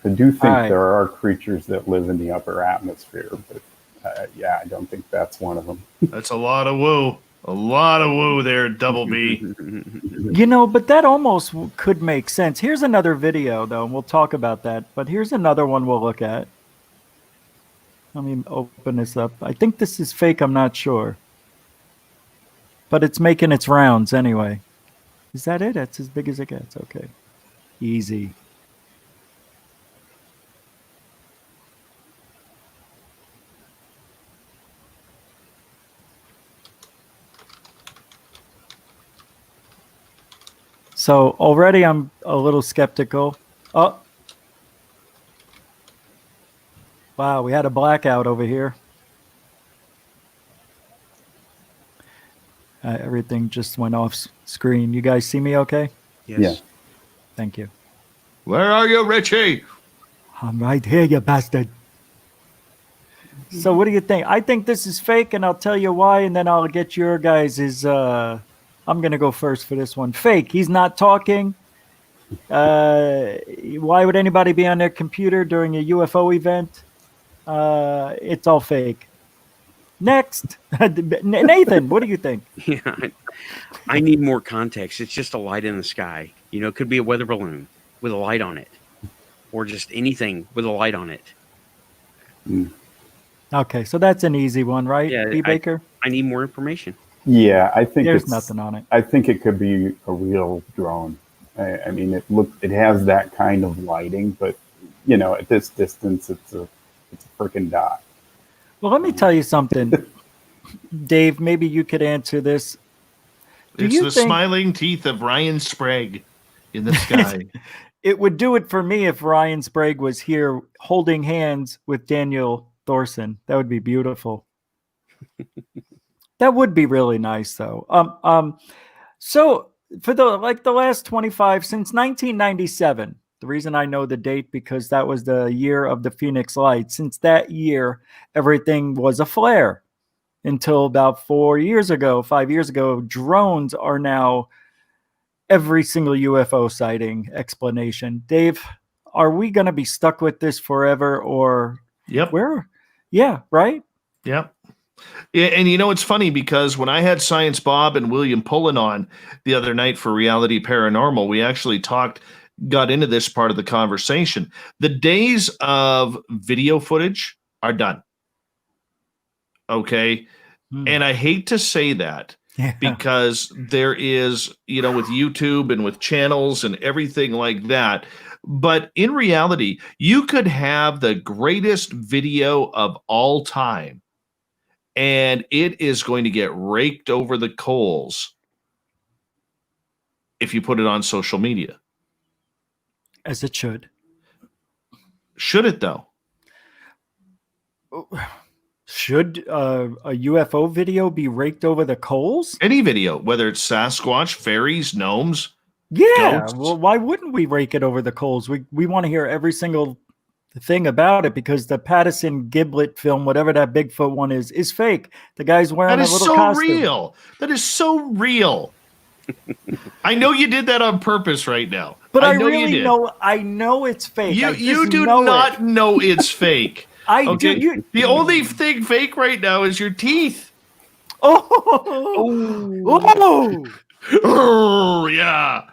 I do think All right. there are creatures that live in the upper atmosphere, but yeah, I don't think that's one of them. That's a lot of woo. A lot of woo there, Double B. You know, but that almost could make sense. Here's another video, though, and we'll talk about that. But here's another one we'll look at. Let me open this up. I think this is fake. I'm not sure. But it's making its rounds anyway. Is that it? That's as big as it gets. Okay. Easy. So already I'm a little skeptical. Oh. Wow, we had a blackout over here. Everything just went off screen. You guys see me okay? Yes. Yeah. Thank you. Where are you, Richie? I'm right here, you bastard. So what do you think? I think this is fake, and I'll tell you why, and then I'll get your guys' I'm going to go first for this one. Fake. He's not talking. Why would anybody be on their computer during a UFO event? It's all fake. Next. Nathan, what do you think? Yeah, I need more context. It's just a light in the sky. You know, it could be a weather balloon with a light on it, or just anything with a light on it. Okay, so that's an easy one, right? Yeah, B. Baker? I need more information. Yeah, I think There's nothing on it. I think it could be a real drone. I mean, it has that kind of lighting, but you know, at this distance, it's a freaking dot. Well, let me tell you something. Dave, maybe you could answer this. It's the smiling teeth of Ryan Sprague in the sky. It would do it for me if Ryan Sprague was here holding hands with Daniel Thorson. That would be beautiful. That would be really nice, though. So for the last 25 since 1997, the reason I know the date because that was the year of the Phoenix Lights. Since that year, everything was a flare until about 5 years ago. Drones are now every single UFO sighting explanation. Dave, are we going to be stuck with this forever or Yep. where? Yeah, right? Yep. Yeah, and you know, it's funny because when I had Science Bob and William Pullen on the other night for Reality Paranormal, we actually got into this part of the conversation. The days of video footage are done. Okay. And I hate to say that because there is, you know, with YouTube and with channels and everything like that. But in reality, you could have the greatest video of all time, and it is going to get raked over the coals if you put it on social media. As it should. Should it, though? Should a UFO video be raked over the coals? Any video, whether it's Sasquatch, fairies, gnomes. Yeah. Ghosts. Well, why wouldn't we rake it over the coals? We want to hear every single thing about it because the Patterson Giblet film, whatever that Bigfoot one is fake. The guy's wearing a little costume. Real. That is so real. I know you did that on purpose right now. But I really know it's fake. You do not know it's fake. I do. The only thing fake right now is your teeth. Oh, yeah.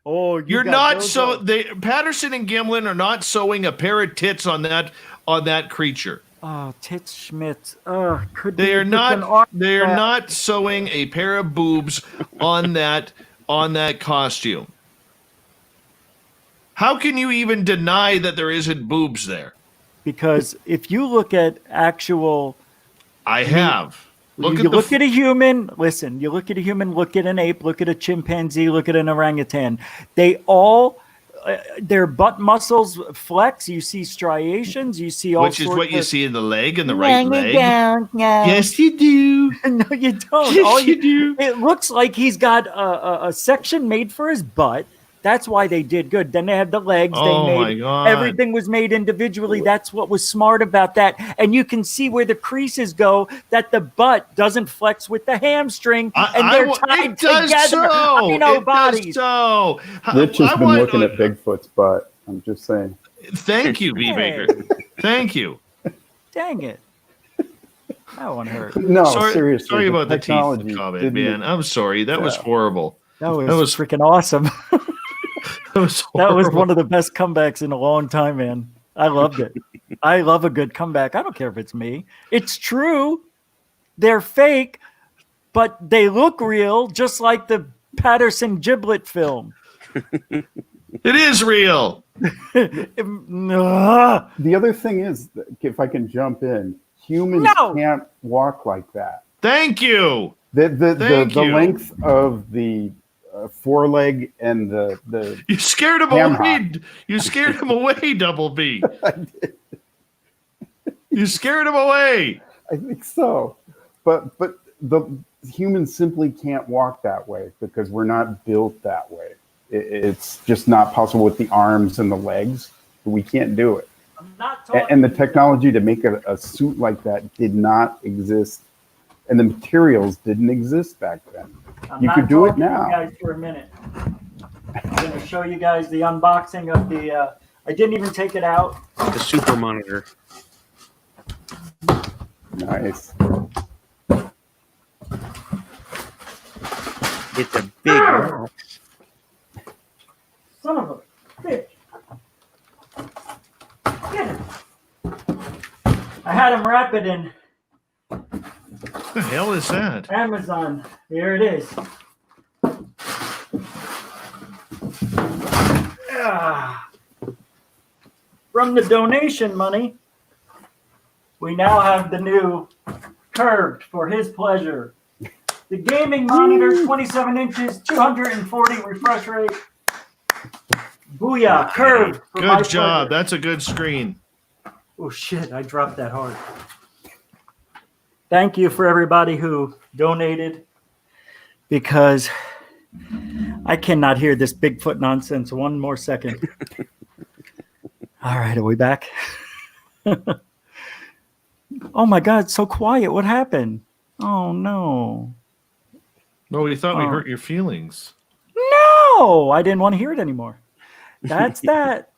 Oh, you're not so. Patterson and Gimlin are not sewing a pair of tits on that creature. Oh, Tits Schmidt. They are not sewing a pair of boobs on that costume. How can you even deny that there isn't boobs there? Because if you look at actual, look at a human. Listen, you look at a human, look at an ape, look at a chimpanzee, look at an orangutan. They all, their butt muscles flex. You see striations. You see all. Which is what you see in the leg and the right leg. No. Yes, you do. No, you don't. Yes, you do. It looks like he's got a section made for his butt. That's why they did good. Then they had the legs. Oh, they my made God. everything was made individually. That's what was smart about that. And you can see where the creases go, that the butt doesn't flex with the hamstring, and they're tied it does together. so. I know It bodies. does so. Rich has I been want- looking at Bigfoot's butt. I'm just saying. Thank you, B. Hey. Baker. Thank you. Dang it. That one hurt. No, sorry, seriously. sorry about the technology teeth comment, didn't- man. I'm sorry. That was horrible. That was freaking awesome. That was That was horrible. one of the best comebacks in a long time, man. I loved it. I love a good comeback. I don't care if it's me. It's true. They're fake, but they look real, just like the Patterson Giblet film. It is real. Ugh. The other thing is, if I can jump in, humans can't walk like that. Thank you. The you. length of the foreleg and the You scared him ham away. You scared him away, Double B. You scared him away. I think so, but the humans simply can't walk that way because we're not built that way. It's just not possible with the arms and the legs. We can't do it. And the technology to make a suit like that did not exist, and the materials didn't exist back then. You could do it now. You guys for a minute. I'm going to show you guys the unboxing of the. I didn't even take it out. The super monitor. Nice. It's a big box. Son of a bitch. Get it. I had him wrap it in What the hell is that? Amazon. Here it is. Ah. From the donation money, we now have the new curved for his pleasure. The gaming monitor, 27 inches, 240 refresh rate. Booyah, curved. For my Good job. pleasure. That's a good screen. Oh shit, I dropped that hard. Thank you for everybody who donated, because I cannot hear this Bigfoot nonsense one more second. All right, are we back? Oh my God, it's so quiet. What happened? Oh no. No, we thought we hurt your feelings. No, I didn't want to hear it anymore. That's that.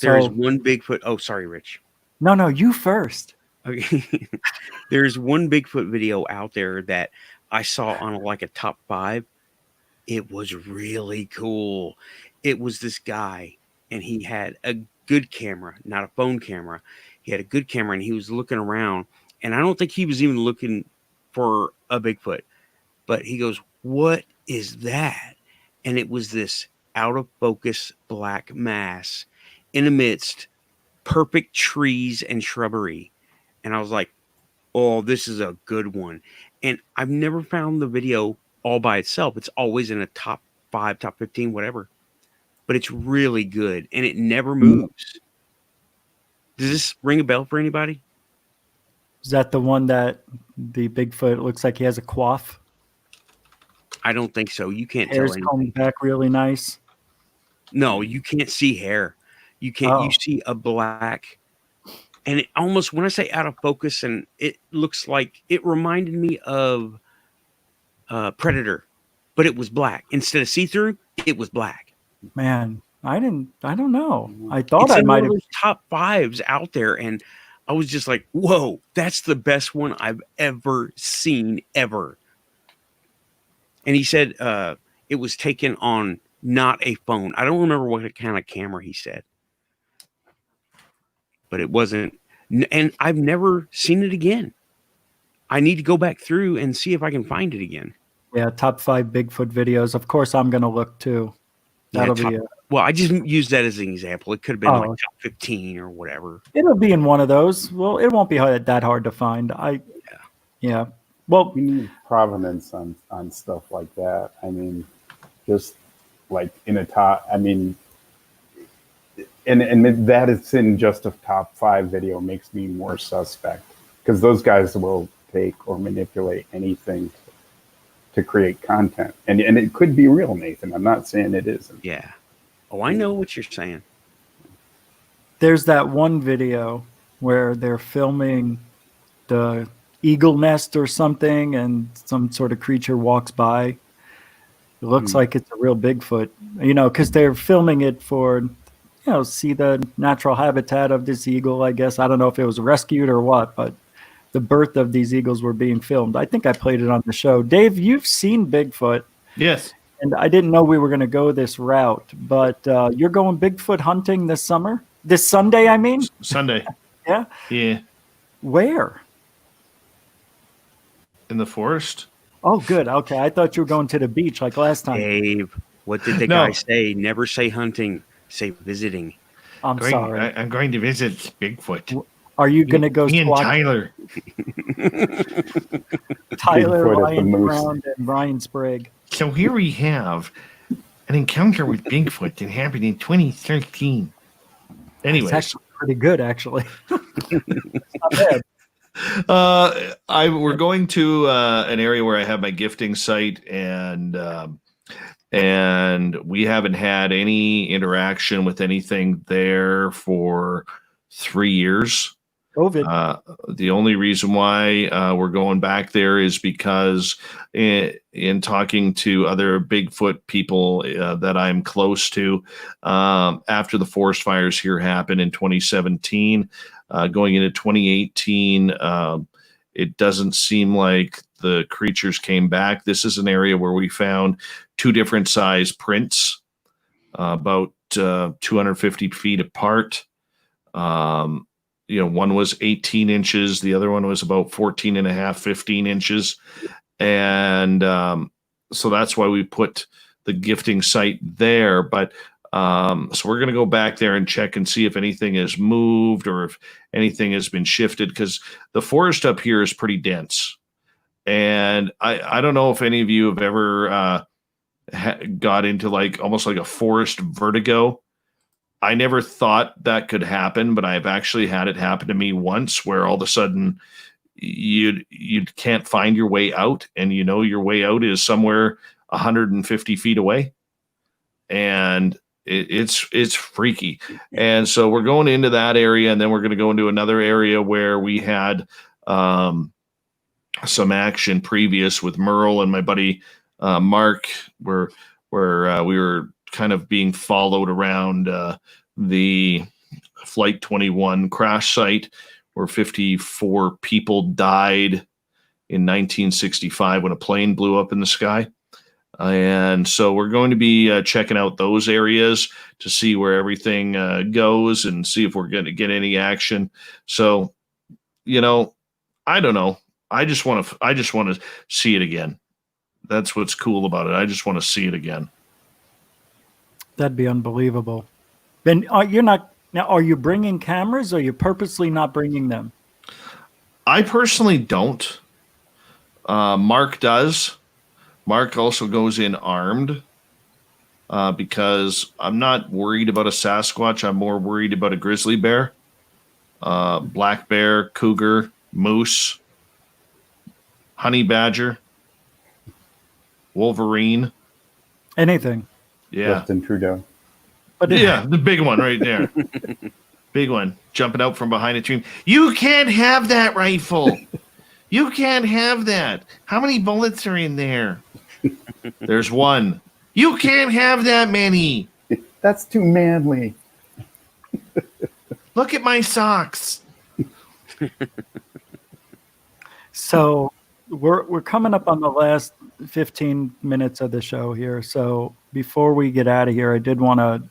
There's one Bigfoot. Oh, sorry, Rich. No, you first. Okay. There's one Bigfoot video out there that I saw on like a top 5. It was really cool. It was this guy, and he had a good camera, not a phone camera. He had a good camera, and he was looking around, and I don't think he was even looking for a Bigfoot, but he goes, "What is that?" And it was this out of focus black mass in amidst perfect trees and shrubbery. And I was like, oh, this is a good one. And I've never found the video all by itself. It's always in a top 5, top 15, whatever. But it's really good, and it never moves. Does this ring a bell for anybody? Is that the one that the Bigfoot looks like he has a coif? I don't think so. You can't Hair's tell anything. combed back really nice. No, you can't see hair. You can't. You see a black, and it almost, when I say out of focus, and it looks like, it reminded me of Predator, but it was black instead of see-through. It was black. Man, I don't know. I thought It's I in might one have. of those top 5s out there, and I was just like, whoa, that's the best one I've ever seen ever. And he said it was taken on not a phone. I don't remember what kind of camera he said, but it wasn't. And I've never seen it again. I need to go back through and see if I can find it again. Yeah, top 5 Bigfoot videos. Of course, I'm going to look too. That'll be. Well, I just used that as an example. It could have been like top 15 or whatever. It'll be in one of those. Well, it won't be that hard to find. Yeah. Well, we need provenance on stuff like that. I mean, just like in a top. I mean, and that it's in just a top 5 video makes me more suspect, because those guys will take or manipulate anything to create content. And it could be real, Nathan. I'm not saying it isn't. Yeah. Oh, I know what you're saying. There's that one video where they're filming the eagle nest or something, and some sort of creature walks by. It looks like it's a real Bigfoot, because they're filming it for, see the natural habitat of this eagle, I guess. I don't know if it was rescued or what, but the birth of these eagles were being filmed. I think I played it on the show. Dave, you've seen Bigfoot. Yes. And I didn't know we were going to go this route, but you're going Bigfoot hunting this summer? This Sunday, I mean? Sunday. Yeah? Yeah. Where? In the forest. Oh, good. Okay. I thought you were going to the beach like last time. Dave, what did the guy say? Never say hunting, say visiting. I'm sorry. I'm going to visit Bigfoot. Are you going to go Me and squat? Tyler. Tyler, Bigfoot at the Ryan moose. Brown, and Ryan Sprague. So here we have an encounter with Bigfoot that happened in 2013. Anyways. It's actually pretty good, actually. It's not bad. We're going to an area where I have my gifting site, and we haven't had any interaction with anything there for 3 years. COVID. The only reason why we're going back there is because in talking to other Bigfoot people that I'm close to, after the forest fires here happened in 2017, going into 2018, it doesn't seem like the creatures came back. This is an area where we found 2 different size prints, about 250 feet apart. One was 18 inches. The other one was about 14 and a half, 15 inches. And so that's why we put the gifting site there. But so we're going to go back there and check and see if anything has moved or if anything has been shifted, because the forest up here is pretty dense. And I don't know if any of you have ever got into almost like a forest vertigo. I never thought that could happen, but I've actually had it happen to me once, where all of a sudden you can't find your way out, and your way out is somewhere 150 feet away, and it's freaky. And so we're going into that area, and then we're going to go into another area where we had some action previous with Merle and my buddy Mark, where we were kind of being followed around the Flight 21 crash site, where 54 people died in 1965 when a plane blew up in the sky. And so we're going to be checking out those areas to see where everything goes and see if we're going to get any action. So, I don't know. I just want to see it again. That's what's cool about it. I just want to see it again. That'd be unbelievable. Then are you bringing cameras, or are you purposely not bringing them? I personally don't. Mark does. Mark also goes in armed because I'm not worried about a Sasquatch. I'm more worried about a grizzly bear, black bear, cougar, moose, honey badger, wolverine. Anything. Yeah. Justin Trudeau. But yeah, the big one right there. Big one jumping out from behind a tree. You can't have that rifle. You can't have that. How many bullets are in there? There's one. You can't have that many. That's too manly. Look at my socks. So we're coming up on the last 15 minutes of the show here. So before we get out of here, I did want to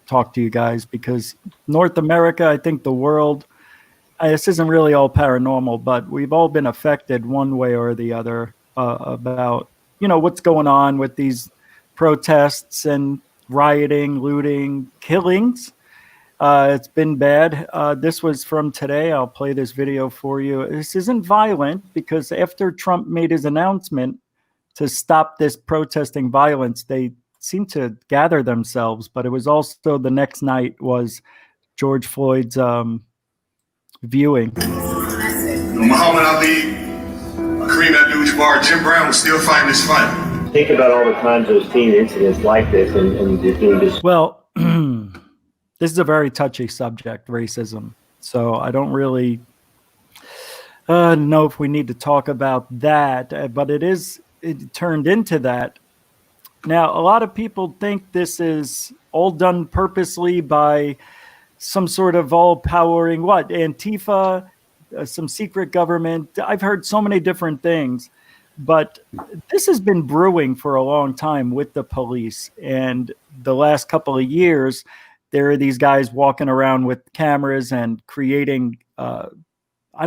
talk to you guys, because North America, I think the world, this isn't really all paranormal, but we've all been affected one way or the other about, what's going on with these protests and rioting, looting, killings. It's been bad. This was from today. I'll play this video for you. This isn't violent, because after Trump made his announcement to stop this protesting violence, they seemed to gather themselves. But it was also the next night was George Floyd's viewing. Muhammad Ali, a Kareem Abdul-Jabbar, Jim Brown was still fighting this fight. Think about all the times we've seen incidents like this, and you're doing this. Well, this is a very touchy subject, racism. So I don't really know if we need to talk about that, but it turned into that. Now, a lot of people think this is all done purposely by some sort of all-powering, Antifa, some secret government. I've heard so many different things, but this has been brewing for a long time with the police. And the last couple of years, there are these guys walking around with cameras and creating, I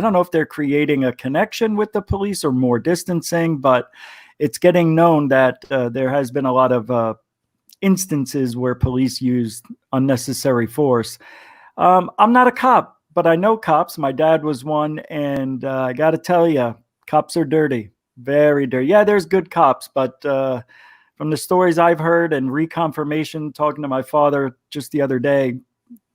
don't know if they're creating a connection with the police or more distancing, but it's getting known that there has been a lot of instances where police used unnecessary force. I'm not a cop, but I know cops. My dad was one, and I got to tell you, cops are dirty, very dirty. Yeah, there's good cops, but from the stories I've heard and reconfirmation talking to my father just the other day,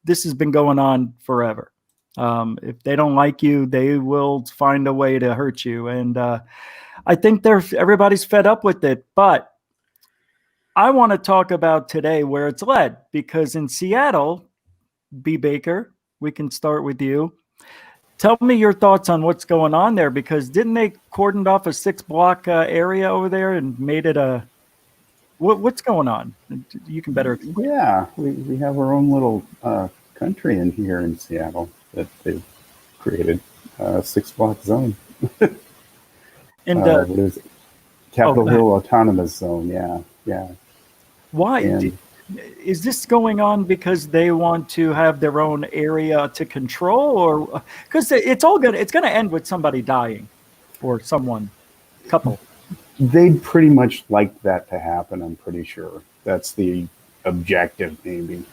this has been going on forever. If they don't like you, they will find a way to hurt you. And I think everybody's fed up with it. But I want to talk about today where it's led, because in Seattle, B. Baker, we can start with you. Tell me your thoughts on what's going on there, because didn't they cordoned off a 6-block area over there and made it a... What's going on? You can better... Yeah, we have our own little country in here in Seattle that they've created, a 6-block zone. And what is it? Capitol Hill Autonomous Zone, yeah. Why? Is this going on because they want to have their own area to control, or because it's going to end with somebody dying or couple? They'd pretty much like that to happen, I'm pretty sure. That's the objective, maybe,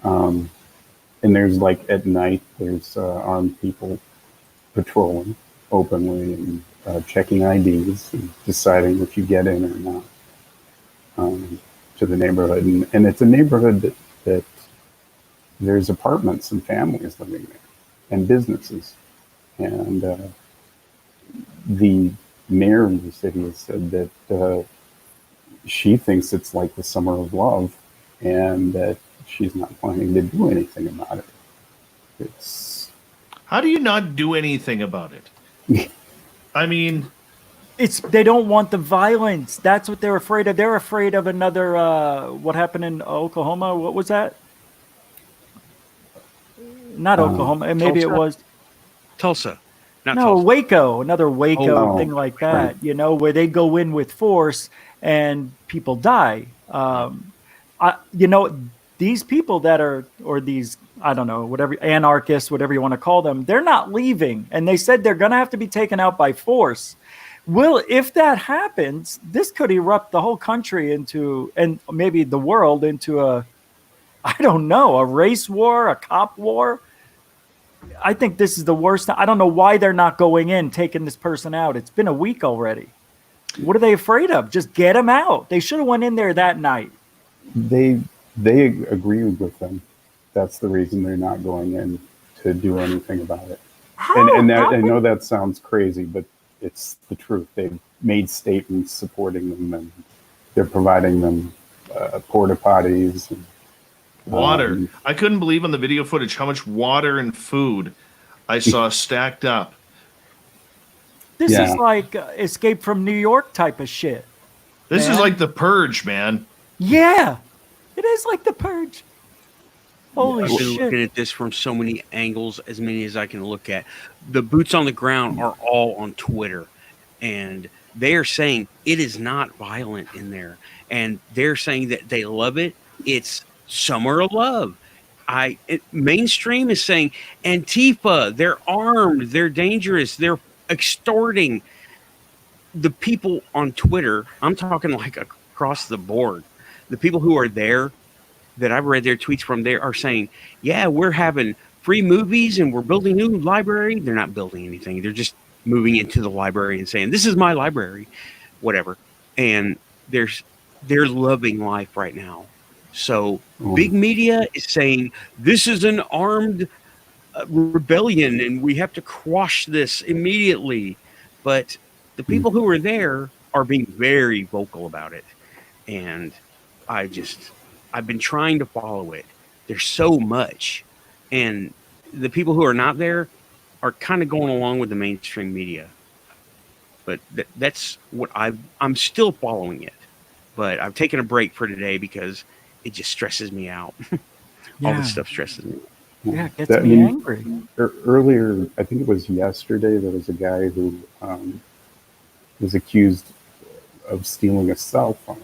and there's at night, there's armed people patrolling openly and checking IDs and deciding if you get in or not. To the neighborhood, and it's a neighborhood that there's apartments and families living there, and businesses, and the mayor of the city has said that she thinks it's like the summer of love, and that she's not planning to do anything about it. How do you not do anything about it? I mean... They don't want the violence. That's what they're afraid of. They're afraid of another, what happened in Oklahoma? What was that? Not Oklahoma. Maybe Tulsa? It was. Tulsa. Tulsa. Waco. Another Waco thing like that, right. Where they go in with force and people die. These people that are, or these, I don't know, whatever, anarchists, whatever you want to call them, they're not leaving. And they said they're going to have to be taken out by force. Well, if that happens, this could erupt the whole country into, and maybe the world into a race war, a cop war. I think this is the worst. I don't know why they're not going in, taking this person out. It's been a week already. What are they afraid of? Just get them out. They should have went in there that night. They agree with them. That's the reason they're not going in, to do anything about it. I know that sounds crazy, but it's the truth. They've made statements supporting them, and they're providing them porta potties and water. I couldn't believe on the video footage how much water and food I saw stacked up. This is like Escape from New York type of shit. This is like The Purge, man. Yeah, it is like The Purge. Holy shit. I've been looking at this from so many angles, as many as I can look at. The boots on the ground are all on Twitter, and they are saying it is not violent in there. And they're saying that they love it. It's summer of love. Mainstream is saying Antifa, they're armed, they're dangerous, they're extorting. The people on Twitter, I'm talking like across the board, the people who are there, that I've read their tweets from, there are saying, yeah, we're having free movies and we're building a new library. They're not building anything. They're just moving into the library and saying, this is my library, whatever. And they're loving life right now. So big media is saying this is an armed rebellion and we have to quash this immediately. But the people who are there are being very vocal about it. And I've been trying to follow it. There's so much. And the people who are not there are kind of going along with the mainstream media. But that's what I'm still following it. But I've taken a break for today because it just stresses me out. All this stuff stresses me. Yeah, it gets me angry. Earlier, I think it was yesterday, there was a guy who was accused of stealing a cell phone.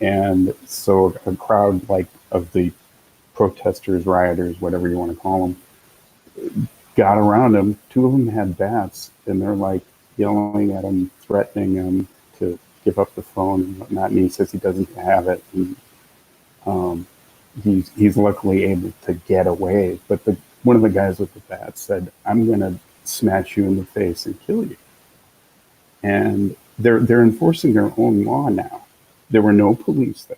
And so a crowd of the protesters, rioters, whatever you want to call them, got around him. Two of them had bats, and they're yelling at him, threatening him to give up the phone and whatnot. And he says he doesn't have it. And he's luckily able to get away. But one of the guys with the bat said, "I'm going to smash you in the face and kill you." And they're enforcing their own law now. There were no police there.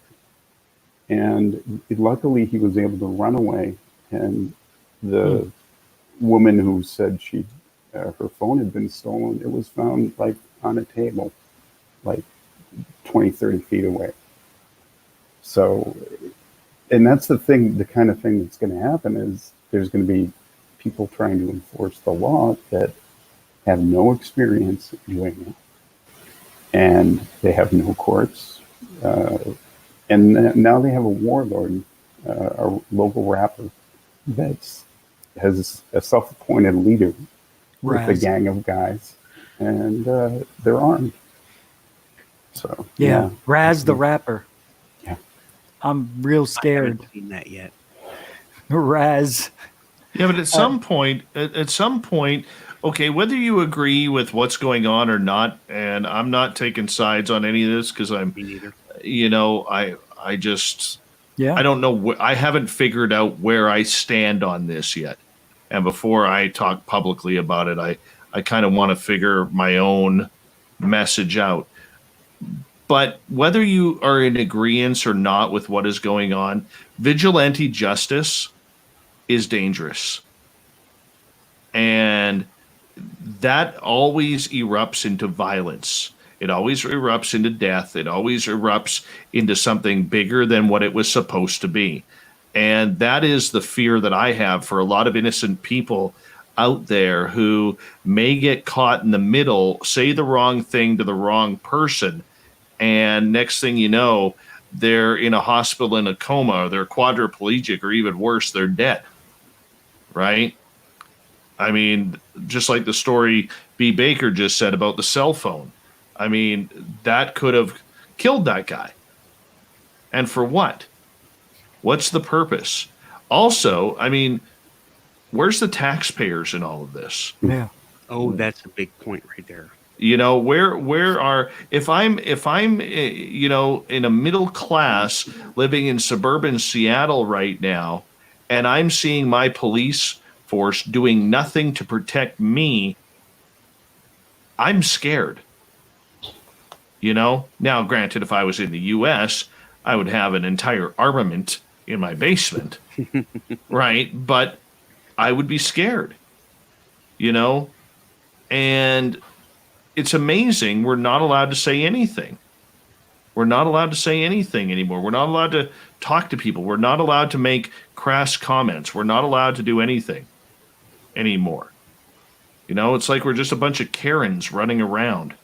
And luckily he was able to run away. And the woman who said her phone had been stolen, it was found on a table, 20, 30 feet away. So, and that's the kind of thing that's going to happen is there's going to be people trying to enforce the law that have no experience doing it. And they have no courts. And now they have a warlord, a local rapper that has a self-appointed leader with a gang of guys, and they're armed. So yeah. Raz the rapper. Yeah, I'm real scared. I haven't seen that yet. Raz. Yeah, but at some point, okay, whether you agree with what's going on or not, and I'm not taking sides on any of this because I'm, Me neither. I just, I don't know. I haven't figured out where I stand on this yet. And before I talk publicly about it, I kind of want to figure my own message out. But whether you are in agreement or not with what is going on, vigilante justice is dangerous. And that always erupts into violence. It always erupts into death. It always erupts into something bigger than what it was supposed to be. And that is the fear that I have for a lot of innocent people out there who may get caught in the middle, say the wrong thing to the wrong person, and next thing you know, they're in a hospital in a coma, or they're quadriplegic, or even worse, they're dead. Right? I mean, just like the story B. Baker just said about the cell phone. I mean, that could have killed that guy. And for what? What's the purpose? Also, I mean, where's the taxpayers in all of this? Yeah. Oh, that's a big point right there. Where are if I'm in a middle class living in suburban Seattle right now, and I'm seeing my police force doing nothing to protect me, I'm scared. Now, granted, if I was in the U.S., I would have an entire armament in my basement, right? But I would be scared, and it's amazing we're not allowed to say anything. We're not allowed to say anything anymore. We're not allowed to talk to people. We're not allowed to make crass comments. We're not allowed to do anything anymore. It's like we're just a bunch of Karens running around,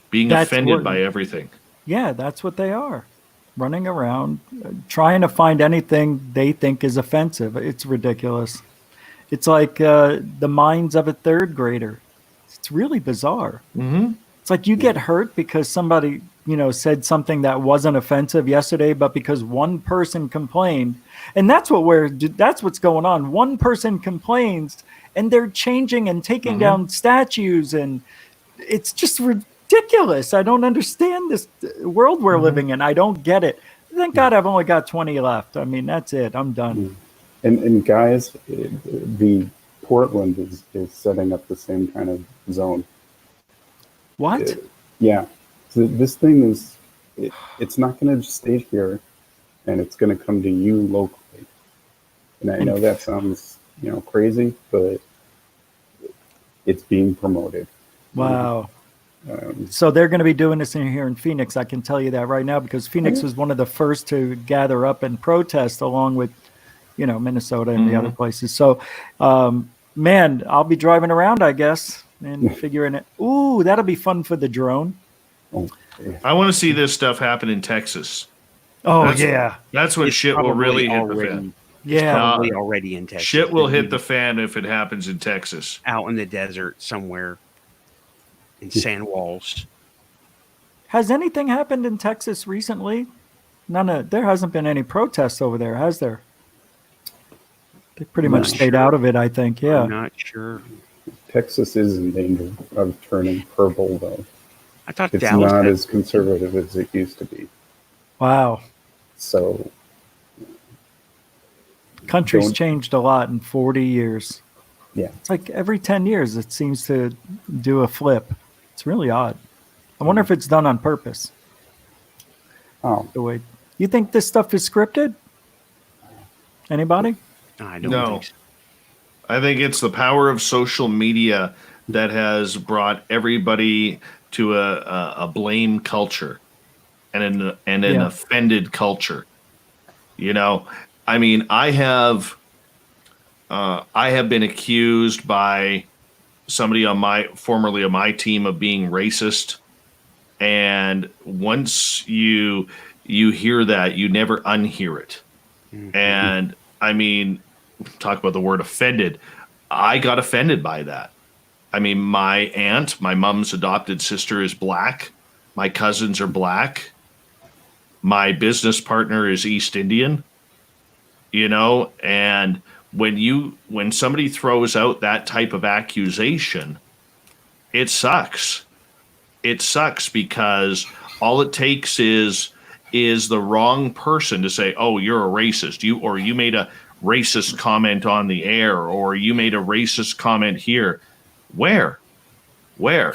being offended by everything. Yeah, that's what they are. Running around, trying to find anything they think is offensive. It's ridiculous. It's like the minds of a third grader. It's really bizarre. Mm-hmm. It's like you get hurt because somebody, said something that wasn't offensive yesterday, but because one person complained, and that's what's going on. One person complains, and they're changing and taking down statues, and it's just ridiculous. I don't understand this world we're living in. I don't get it. Thank God I've only got 20 left. I mean, that's it. I'm done. And guys, the Portland is setting up the same kind of zone. What? Yeah. So this thing is, it's not going to stay here, and it's going to come to you locally. And I know that sounds, crazy, but it's being promoted. Wow. So they're going to be doing this in here in Phoenix. I can tell you that right now, because Phoenix was one of the first to gather up and protest, along with, Minnesota and the other places. So, man, I'll be driving around, I guess, and figuring it. Ooh, that'll be fun for the drone. I want to see this stuff happen in Texas. Oh, That's when It's shit will really hit the already- fan. It's Yeah. probably already in Texas. Shit will hit the fan if it happens in Texas. Out in the desert somewhere in sand walls. Has anything happened in Texas recently? There hasn't been any protests over there, has there? They pretty much stayed out of it, I think. Yeah. I'm not sure. Texas is in danger of turning purple, though. I thought It's Dallas not had- as conservative as it used to be. Wow. So Country's Don't- changed a lot in 40 years. yeah, It's like every 10 years it seems to do a flip. It's really odd. I wonder if it's done on purpose. oh, The way you think this stuff is scripted? Anybody? I don't No. think so. I think it's the power of social media that has brought everybody to a blame culture and an Yeah. offended culture. I mean, I have been accused by somebody formerly on my team of being racist, and once you hear that, you never unhear it. And I mean, talk about the word offended. I got offended by that. I mean, my aunt, my mom's adopted sister, is black. My cousins are black. My business partner is East Indian. And when somebody throws out that type of accusation, it sucks. It sucks because all it takes is the wrong person to say, "Oh, you're a racist." You made a racist comment on the air, or you made a racist comment here. Where? Well-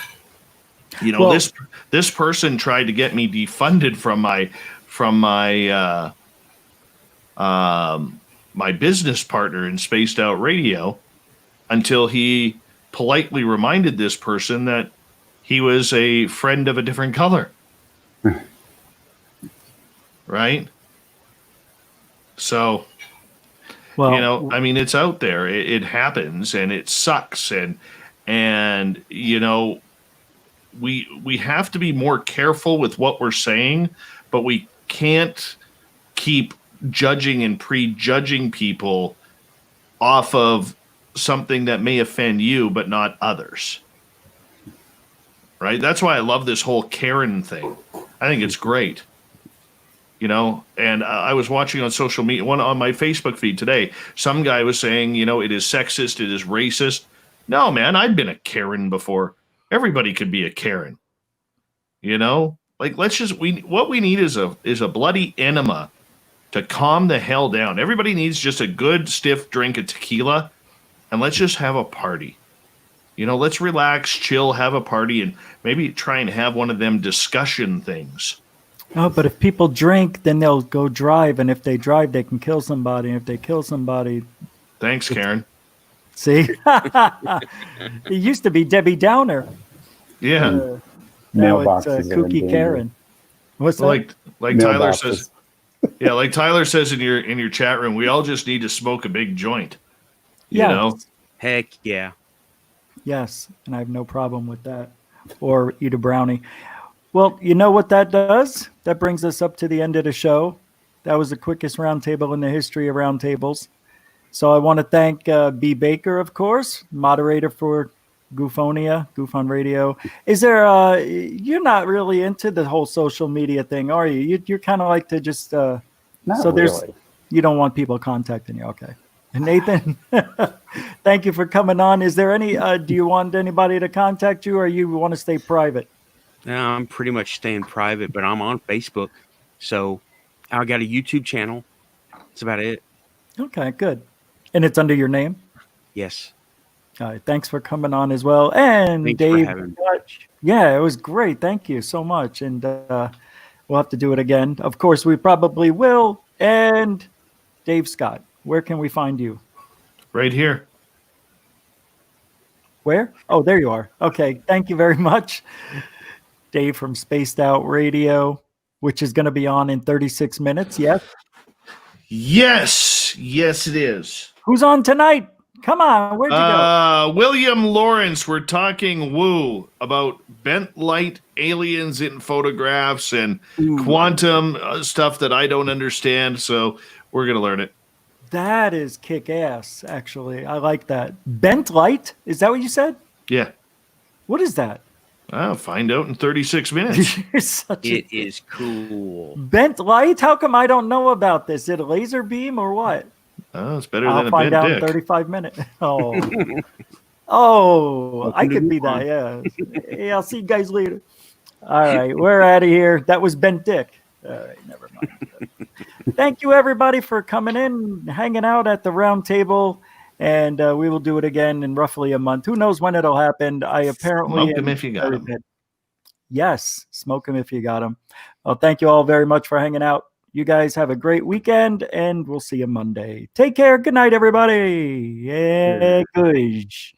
This person tried to get me defunded from my business partner in Spaced Out Radio, until he politely reminded this person that he was a friend of a different color. Right? So, Well, I mean, it's out there. It happens, and it sucks. And we have to be more careful with what we're saying, but we can't keep judging and prejudging people off of something that may offend you but not others. Right? That's why I love this whole Karen thing. I think it's great. And I was watching on social media, on my Facebook feed today, some guy was saying, it is sexist, it is racist. No, man, I've been a Karen before. Everybody could be a Karen. Like, what we need is a bloody enema to calm the hell down. Everybody needs just a good stiff drink of tequila, and let's just have a party. Let's relax, chill, have a party, and maybe try and have one of them discussion things. no, but if people drink, then they'll go drive, and if they drive, they can kill somebody. And if they kill somebody, Thanks, Karen. see, it used to be Debbie Downer. Yeah. Now it's Mailboxes are in Kooky danger. Karen. What's that? Like Tyler Mailboxes. says. Yeah, like Tyler says in your chat room, we all just need to smoke a big joint. You Yeah. know? Heck yeah. Yes, and I have no problem with that. Or eat a brownie. Well, you know what that does? That brings us up to the end of the show. That was the quickest roundtable in the history of roundtables. So I want to thank B. Baker, of course, moderator for GUFON Radio. Is there, you're not really into the whole social media thing, are you? You're kind of like to just, Not so there's, really. you don't want people contacting you. Okay. And Nathan, thank you for coming on. Is there any, do you want anybody to contact you, or you want to stay private? Now I'm pretty much staying private, but I'm on Facebook. So I got a YouTube channel. That's about it. Okay, good. And it's under your name? Yes. All right, thanks for coming on as well. And Thanks Dave, for having me. yeah, it was great. Thank you so much. And we'll have to do it again. Of course, we probably will. And Dave Scott, where can we find you? Right here. Where? Oh, there you are. Okay. Thank you very much. Dave from Spaced Out Radio, which is going to be on in 36 minutes. Yes. Yes, it is. Who's on tonight? Come on. Where'd you go? William Lawrence. We're talking about bent light, aliens in photographs, and quantum stuff that I don't understand. So we're going to learn it. That is kick-ass, actually. I like that. Bent light? Is that what you said? Yeah. What is that? I'll find out in 36 minutes. It is cool. Bent light? How come I don't know about this? Is it a laser beam or what? Oh, it's better I'll than a find bent out dick. in 35 minutes. Oh, I could be that, yeah. Hey, I'll see you guys later. All right, we're out of here. That was bent dick. All right, never mind. Thank you, everybody, for coming in, hanging out at the round table, and we will do it again in roughly a month. Who knows when it'll happen? I apparently Smoke 'em if you got 'em. Yes, smoke them if you got them. Well, thank you all very much for hanging out. You guys have a great weekend, and we'll see you Monday. Take care. Good night, everybody. Gosh.